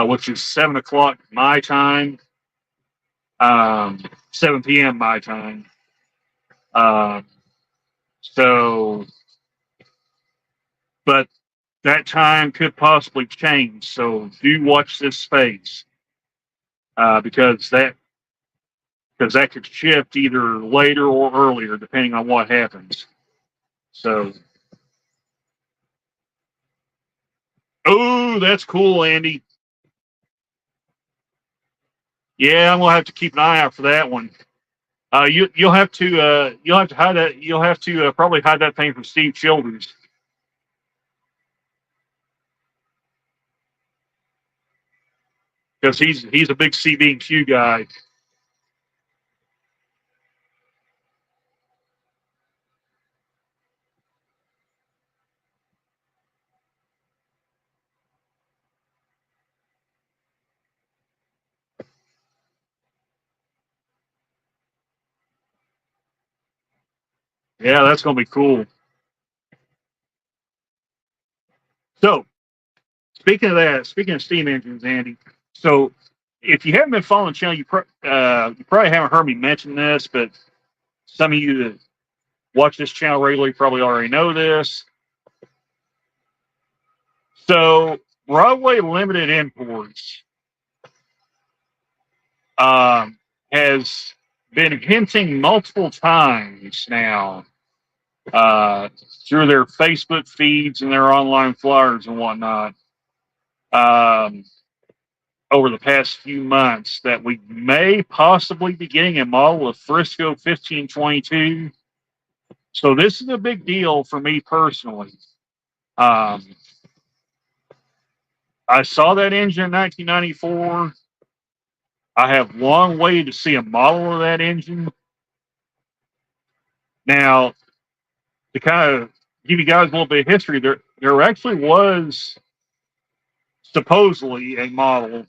which is 7 o'clock my time, 7 p.m. my time. Um, so, but that time could possibly change. So do watch this space because that could shift either later or earlier depending on what happens. So, oh, that's cool, Andy. Yeah, I'm gonna have to keep an eye out for that one. You'll have to hide that you'll have to probably hide that thing from Steve Childers because he's a big CB&Q guy. Yeah, that's gonna be cool. So speaking of steam engines, Andy. So if you haven't been following the channel, you probably haven't heard me mention this, but some of you that watch this channel regularly probably already know this. So Broadway Limited Imports um, has been hinting multiple times now uh, through their Facebook feeds and their online flyers and whatnot, um, over the past few months that we may possibly be getting a model of Frisco 1522. So this is a big deal for me personally. Um, I saw that engine in 1994. I have long waited to see a model of that engine. Now, to kind of give you guys a little bit of history, there actually was supposedly a model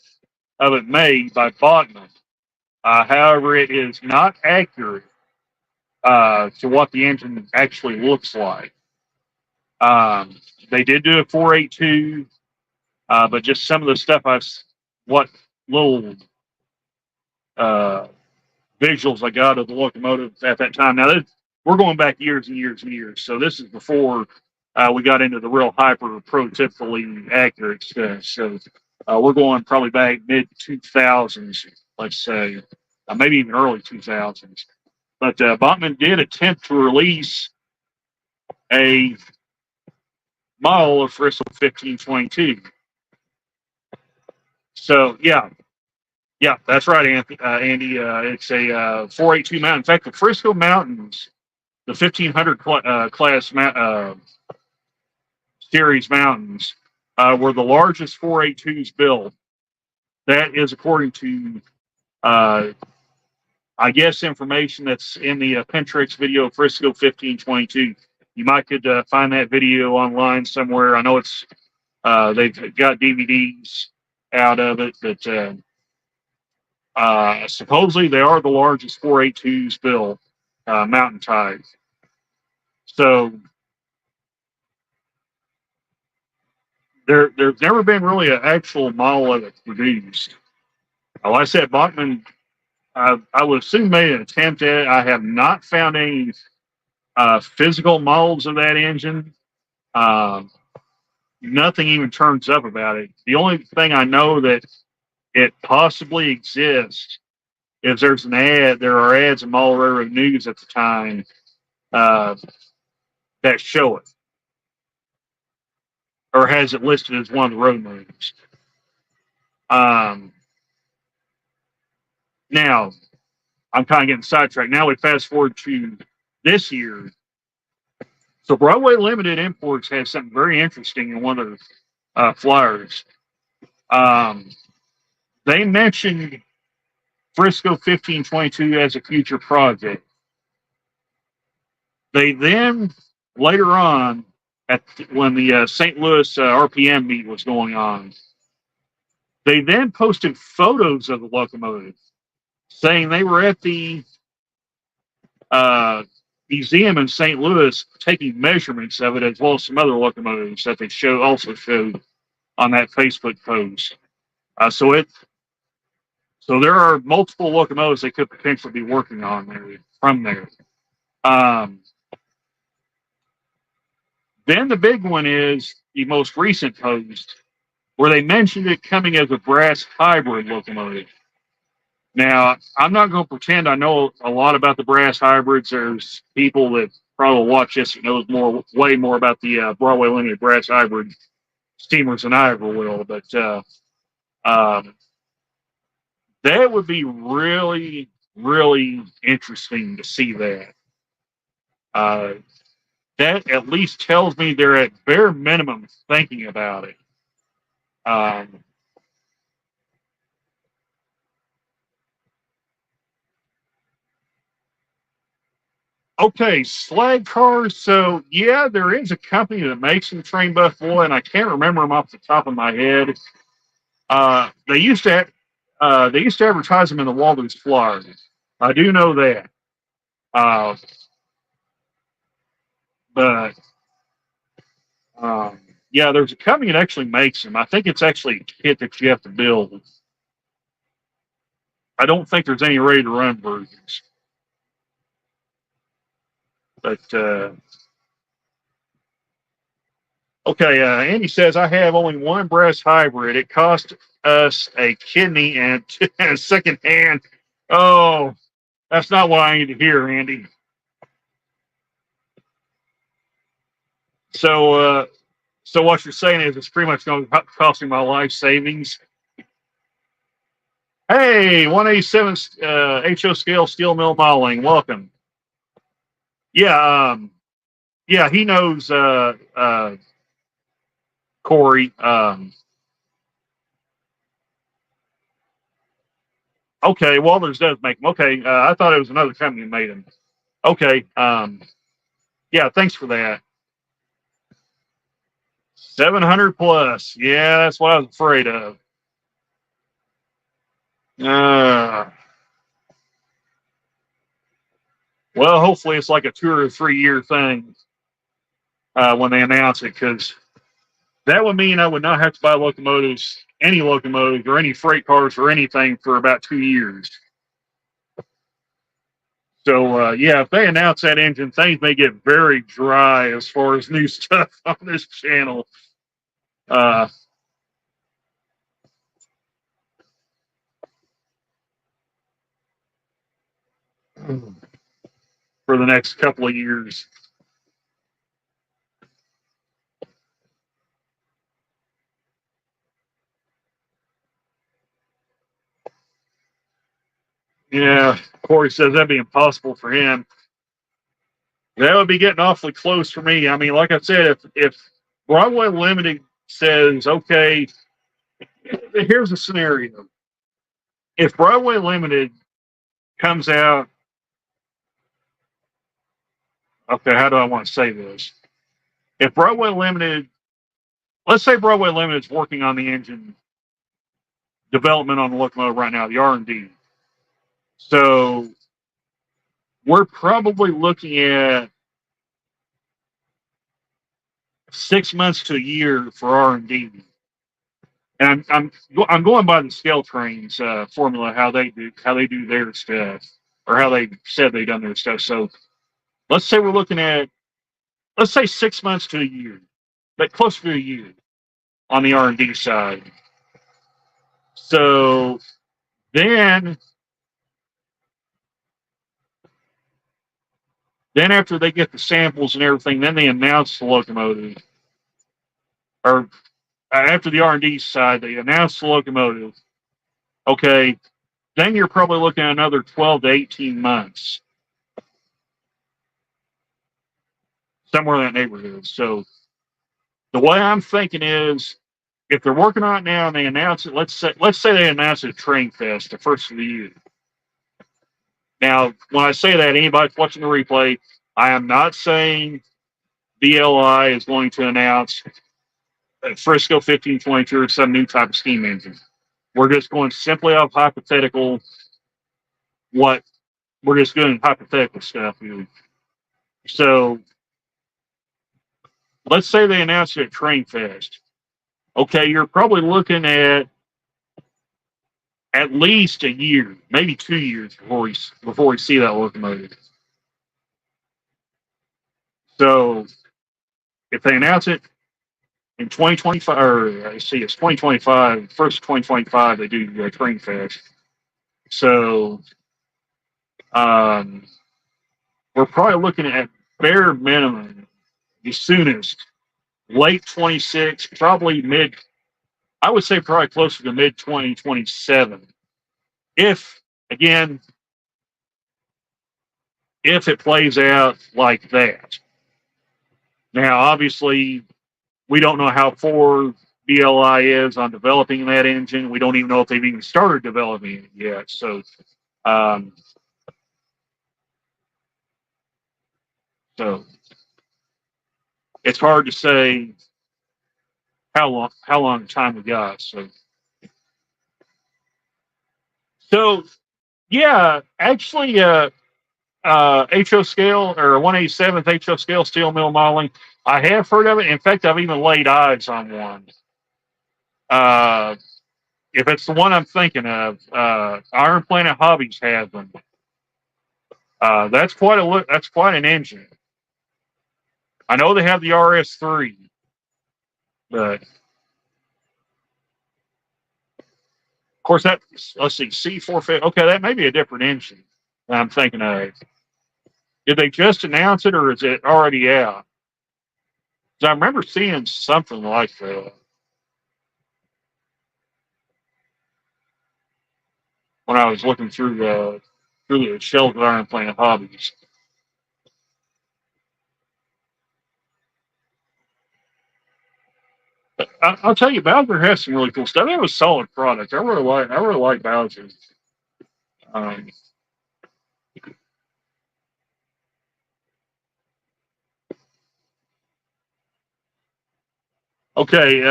of it made by Bachmann. However, it is not accurate to what the engine actually looks like. They did do a 482, but just some of the stuff what little uh, visuals I got of the locomotive at that time. Now, we're going back years and years and years. So this is before we got into the real hyper prototypically accurate stuff. So we're going probably back mid 2000s, let's say, maybe even early 2000s. But Bachmann did attempt to release a model of Frisco 1522. So yeah, that's right, Andy. It's a 482 mountain. In fact, the Frisco Mountains, the 1500 class series mountains, were the largest 482s built. That is according to, I guess, information that's in the Pentrix video Frisco 1522. You might could find that video online somewhere. I know it's they've got DVDs out of it, but supposedly they are the largest 482s built mountain type. So there's never been really an actual model of it produced. Like I said, Bachmann, I would assume made an attempt at it. I have not found any physical models of that engine. Nothing even turns up about it. The only thing I know that it possibly exists is there's an ad. There are ads in Model Railroad News at the time that show it, or has it listed as one of the road names. Now, I'm kind of getting sidetracked. Now we fast forward to this year. So Broadway Limited Imports has something very interesting in one of the flyers. They mentioned Frisco 1522 as a future project. They then, later on, when the St. Louis RPM meet was going on, they then posted photos of the locomotive, saying they were at the museum in St. Louis taking measurements of it, as well as some other locomotives that they also showed on that Facebook post. So there are multiple locomotives they could potentially be working on there from there. Then the big one is the most recent post where they mentioned it coming as a brass hybrid locomotive. Now, I'm not going to pretend I know a lot about the brass hybrids. There's people that probably watch this and knows way more about the Broadway Limited brass hybrid steamers than I ever will. But that would be really, really interesting to see that. That at least tells me they're at bare minimum thinking about it. Okay, slag cars. So yeah, there is a company that makes them, Train Buff Boy, and I can't remember them off the top of my head. They used to advertise them in the Waldo's Flyers. I do know that. But yeah, there's a company that actually makes them. I think it's actually a kit that you have to build. I don't think there's any ready to run versions. But okay, Andy says I have only one brass hybrid. It cost us a kidney and a second hand. Oh, that's not what I need to hear, Andy. So what you're saying is it's pretty much going to cost me my life savings. Hey, 187 HO scale steel mill modeling. Welcome. Yeah, yeah, he knows Corey. Okay, Walters does make them. Okay, I thought it was another company that made them. Okay, yeah, thanks for that. 700 plus. Yeah, that's what I was afraid of. Well, hopefully it's like a 2 or 3 year thing when they announce it, because that would mean I would not have to buy locomotives, any locomotives or any freight cars or anything for about 2 years. So yeah, if they announce that engine, things may get very dry as far as new stuff on this channel. For the next couple of years. Yeah, Corey says that'd be impossible for him. That would be getting awfully close for me. I mean, like I said, if Broadway Limited says, okay, here's a scenario. If Broadway Limited comes out, okay, how do I want to say this? If Broadway Limited, let's say Broadway Limited is working on the engine development on the locomotive right now, the R&D. So we're probably looking at 6 months to a year for R&D. And I'm going by the Scale Trains formula, how they do their stuff, or how they said they done their stuff. So let's say we're looking at, let's say 6 months to a year, but closer to a year on the R&D side. So then after they get the samples and everything, then they announce the locomotive, or after the R&D side, they announce the locomotive. Okay, then you're probably looking at another 12 to 18 months, somewhere in that neighborhood. So the way I'm thinking is, if they're working on it now and they announce it, let's say they announce it at Train Fest, the first of the year. Now, when I say that, anybody watching the replay, I am not saying BLI is going to announce Frisco 1522 or some new type of steam engine. We're just going simply off hypothetical. We're just doing hypothetical stuff here. So let's say they announce it at Train Fest. Okay, you're probably looking at least a year, maybe 2 years before we see that locomotive. So if they announce it in 2025, or I see it's 2025, first 2025, they do Train Fest. So we're probably looking at bare minimum, the soonest, late 26, probably mid, I would say probably closer to mid 2027. If, again, if it plays out like that. Now, obviously, we don't know how far BLI is on developing that engine. We don't even know if they've even started developing it yet. So, it's hard to say how long time we got. So yeah, actually, HO scale, or 187th HO scale steel mill modeling, I have heard of it. In fact, I've even laid eyes on one. If it's the one I'm thinking of, Iron Planet Hobbies has them. That's quite an engine. I know they have the RS3, but of course let's see, C450. Okay, that may be a different engine that I'm thinking of. Did they just announce it, or is it already out? 'Cause I remember seeing something like that when I was looking through the shelves at Iron Planet Hobbies. But I'll tell you, Bowser has some really cool stuff. That was a solid product. I really like Bowser. Um, okay,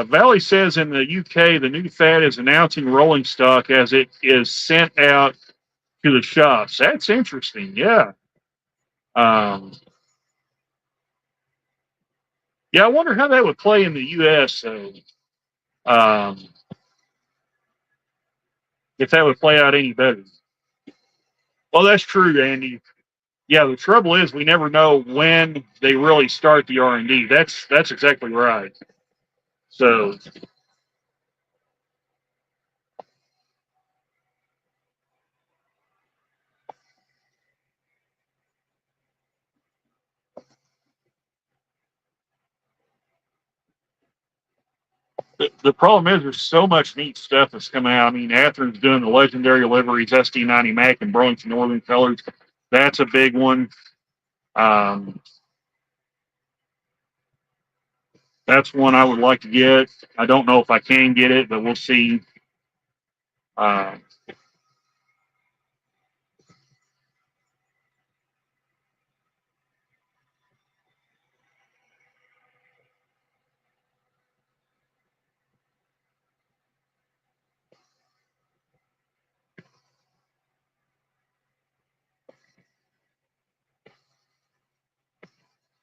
Valley says in the UK the new fad is announcing rolling stock as it is sent out to the shops. That's interesting. Yeah. Um, yeah, I wonder how that would play in the US. Um, if that would play out any better. Well, that's true, Andy. Yeah, the trouble is we never know when they really start the R&D. That's exactly right. So the problem is there's so much neat stuff that's coming out. I mean, Atherin's doing the legendary liveries, SD90 Mac and Burlington Northern colors. That's a big one. Um, that's one I would like to get. I don't know if I can get it, but we'll see. Uh,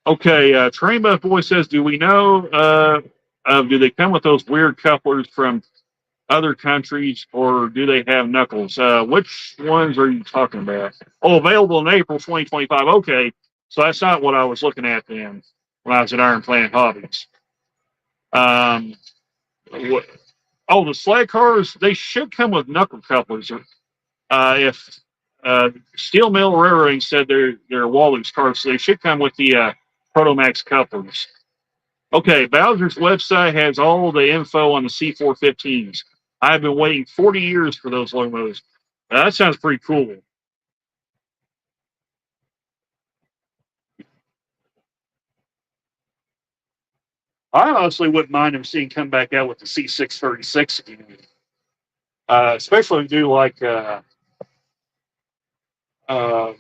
okay, Train Buff Boy says, do we know, do they come with those weird couplers from other countries, or do they have knuckles? Which ones are you talking about? Oh, available in April 2025. Okay, so that's not what I was looking at then when I was at Iron Planet Hobbies. Um, what, oh, the sled cars, they should come with knuckle couplers. If Steel Mill Railroading said they're Wallops cars, so they should come with the Protomax couplers. Okay, Bowser's website has all the info on the C415s. I've been waiting 40 years for those logos. That sounds pretty cool. I honestly wouldn't mind them seeing come back out with the C636 again. Especially if you do like, um,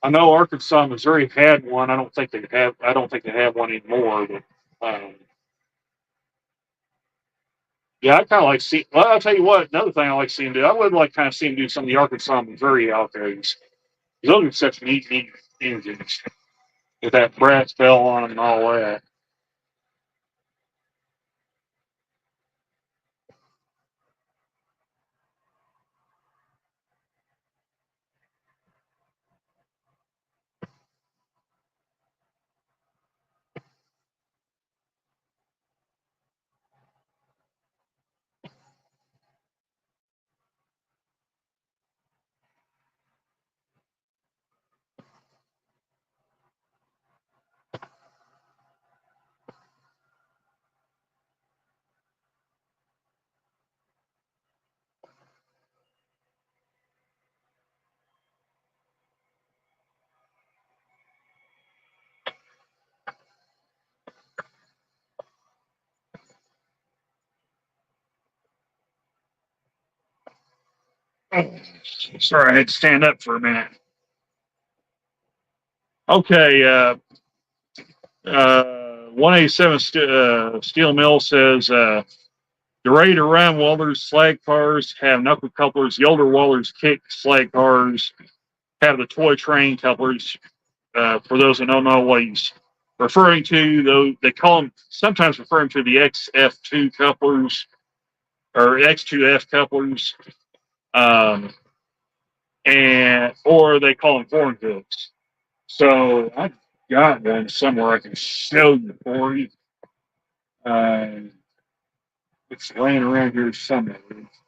I know Arkansas, Missouri had one. I don't think they have. I don't think they have one anymore. But yeah, I kind of like see. Well, I'll tell you what. Another thing I like seeing do. I would like kind of see him do some of the Arkansas, Missouri outgoes. Those are such neat engines with that brass bell on them and all that. Oh, sorry, I had to stand up for a minute. Okay, 187 Steel Mill says the ready to run Welders slag cars have knuckle couplers. The older Welders kick slag cars have the toy train couplers. For those that don't know what he's referring to, though they call them sometimes referring to the XF2 couplers or X2F couplers, um, and or they call them horn hooks. So I've got one somewhere I can show you for you. Uh, it's laying around here somewhere. Let's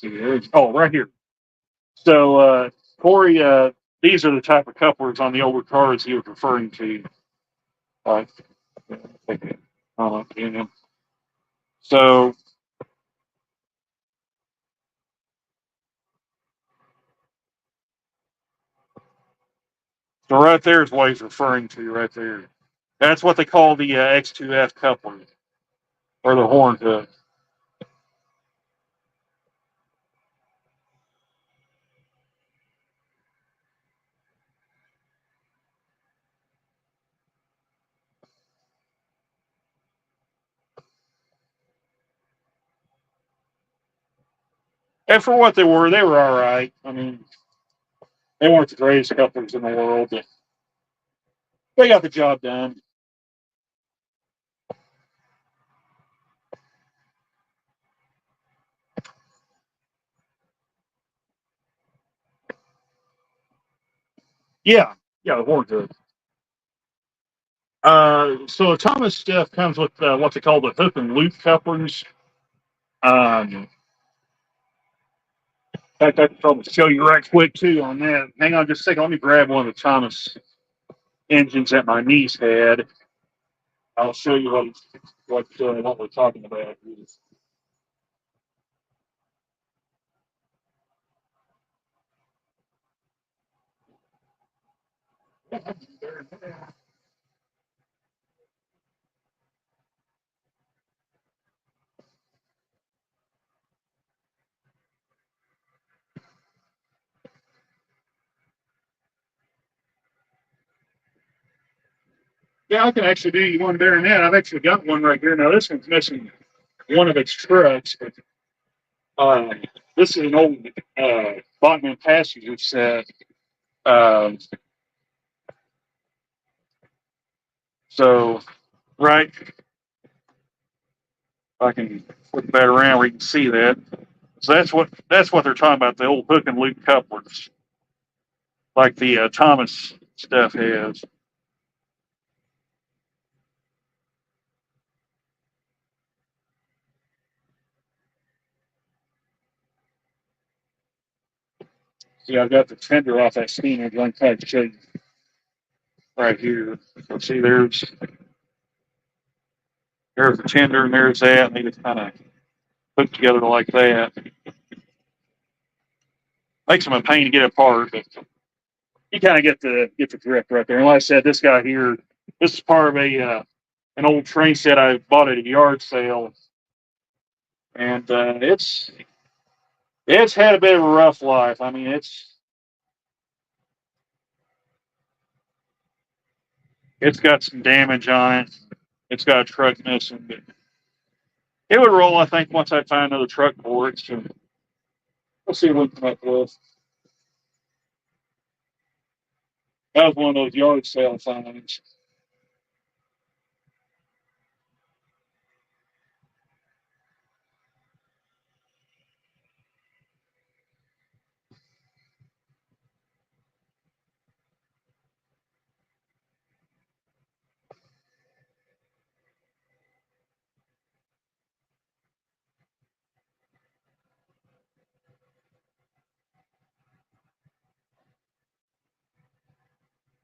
see. Oh, right here. So, Corey, these are the type of couplers on the older cars he was referring to. Like, take it. So, so right there is what he's referring to right there. That's what they call the X2F coupler or the horn hook. And for what they were all right. I mean, they weren't the greatest couplers in the world, but they got the job done. Yeah, yeah, the horn hook. So Thomas stuff comes with what they call the hook and loop couplers. In fact, I can probably show you right quick too on that. Hang on just a second. Let me grab one of the Thomas engines that my niece had. I'll show you what we're talking about. Yeah, I can actually do you one better than that. I've actually got one right here. Now this one's missing one of its trucks, but uh, this is an old Bachman passenger set. Um, so right, I can flip that around where you can see that. So that's what they're talking about. The old hook and loop couplers, like the Thomas stuff has. See, I've got the tender off that steamer. I'm going to try to show you right here. So see, there's the tender, and there's that. And they just kind of put together like that. Makes them a pain to get apart, but you kind of get the grip right there. And like I said, this guy here, this is part of an old train set I bought at a yard sale, and it's had a bit of a rough life. I mean, it's got some damage on it. It's got a truck missing, but it would roll, I think, once I find another truck for it. So we'll see what we come up with. That was one of those yard sale finds.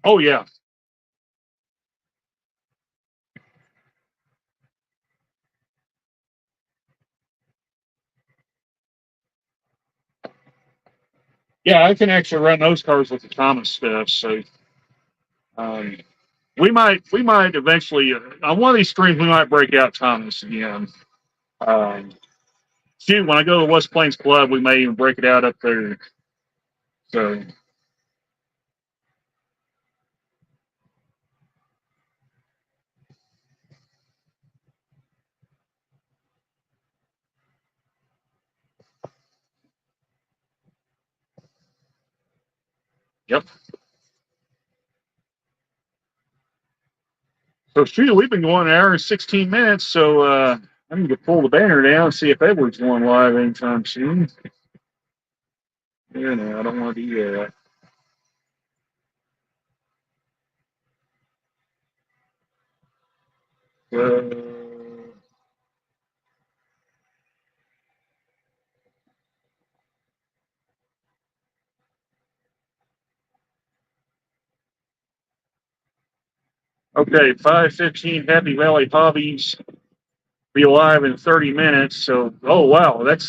Oh yeah, yeah. I can actually run those cars with the Thomas stuff. So um, we might eventually on one of these streams we might break out Thomas again. Um, Shoot, when I go to the West Plains Club, we may even break it out up there. So, yep. So, shoot, we've been going an hour and 16 minutes. So, I need to pull the banner down and see if Edward's going live anytime soon. Yeah, no, I don't want to do that. Uh, Okay, 5:15 Happy Valley Hobbies. Be live in 30 minutes. So, oh wow, that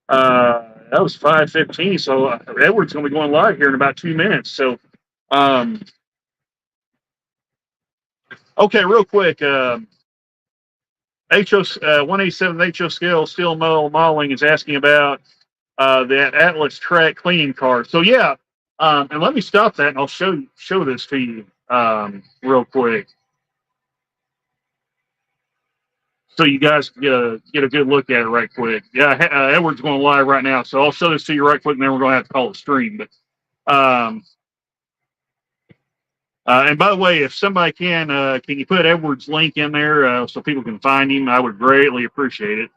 was 5:15. So Edward's going to be going live here in about 2 minutes. So, um, okay, real quick. HO 187 HO scale steel modeling is asking about that Atlas track cleaning car. So yeah, and let me stop that and I'll show this to you real quick, so you guys can get a good look at it right quick. Yeah, Edward's going live right now, so I'll show this to you right quick, and then we're going to have to call it stream. But and by the way, if somebody can you put Edward's link in there so people can find him? I would greatly appreciate it.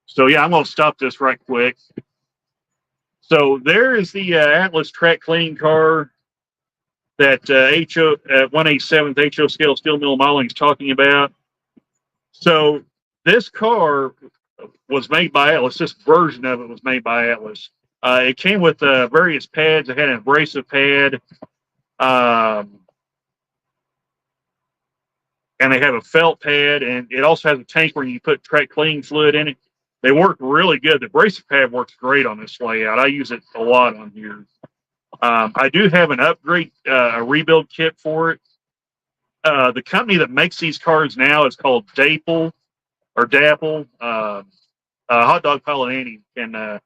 So yeah, I'm going to stop this right quick. So there is the Atlas track cleaning car that HO 187th HO scale steel mill modeling is talking about. So this car was made by Atlas. This version of it was made by Atlas. It came with various pads. It had an abrasive pad, and they have a felt pad, and it also has a tank where you put track cleaning fluid in it. They work really good. The abrasive pad works great on this layout. I use it a lot on here. I do have an upgrade, a rebuild kit for it. The company that makes these cars now is called Dapple or Dapple. Hot Dog Pilot Andy can. All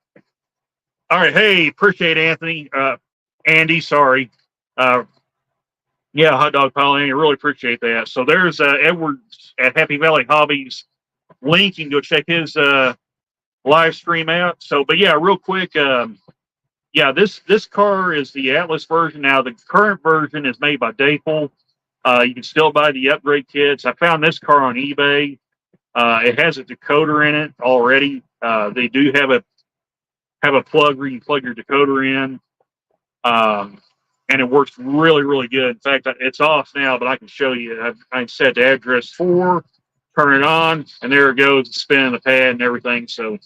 right, hey, appreciate Anthony, Andy. Sorry, yeah, Hot Dog Pilot Andy. Really appreciate that. So there's Edwards at Happy Valley Hobbies link. You can go check his live stream out. So, but yeah, real quick. Yeah, this car is the Atlas version. Now, the current version is made by Dapple. You can still buy the upgrade kits. I found this car on eBay. It has a decoder in it already. They do have a plug where you can plug your decoder in, and it works really, really good. In fact, it's off now, but I can show you. I set the address 4, turn it on, and there it goes, spinning the pad and everything. So,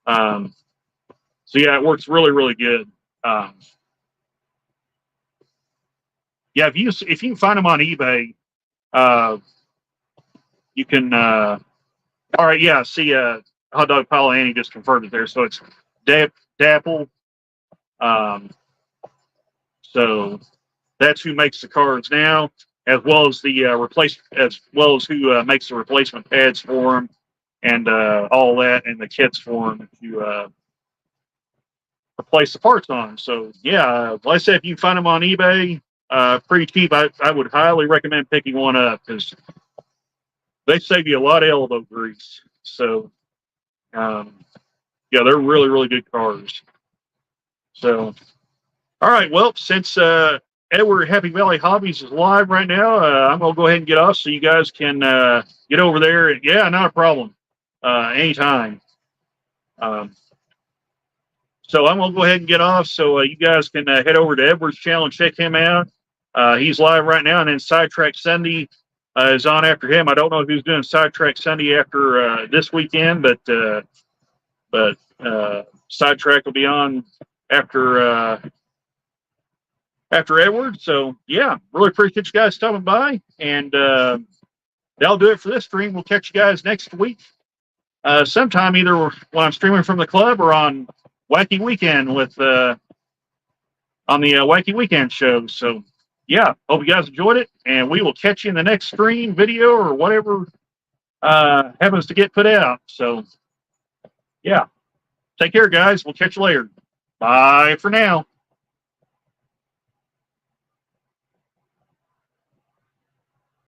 so yeah, it works really, really good. Yeah, if you can find them on eBay, you can. All right, yeah. See, Hot Dog Pilot Annie just confirmed it there. So it's Dapple. So that's who makes the cards now, as well as the who makes the replacement pads for them, and all that, and the kits for them to replace the parts on. So yeah, like I said, if you can find them on eBay, pretty cheap, I would highly recommend picking one up because they save you a lot of elbow grease. So yeah, they're really, really good cars. So all right, well, since Edward Happy Valley Hobbies is live right now, I'm gonna go ahead and get off so you guys can get over there. Yeah, not a problem. Anytime. So I'm going to go ahead and get off so you guys can head over to Edward's channel and check him out. He's live right now, and then Sidetrack Sunday is on after him. I don't know who's doing Sidetrack Sunday after this weekend, but Sidetrack will be on after Edward. So yeah, really appreciate you guys stopping by, and that'll do it for this stream. We'll catch you guys next week, sometime either when I'm streaming from the club or on Wacky Weekend with on the Wacky Weekend show. So yeah, hope you guys enjoyed it, and we will catch you in the next stream, video, or whatever happens to get put out. So yeah, take care, guys. We'll catch you later. Bye for now.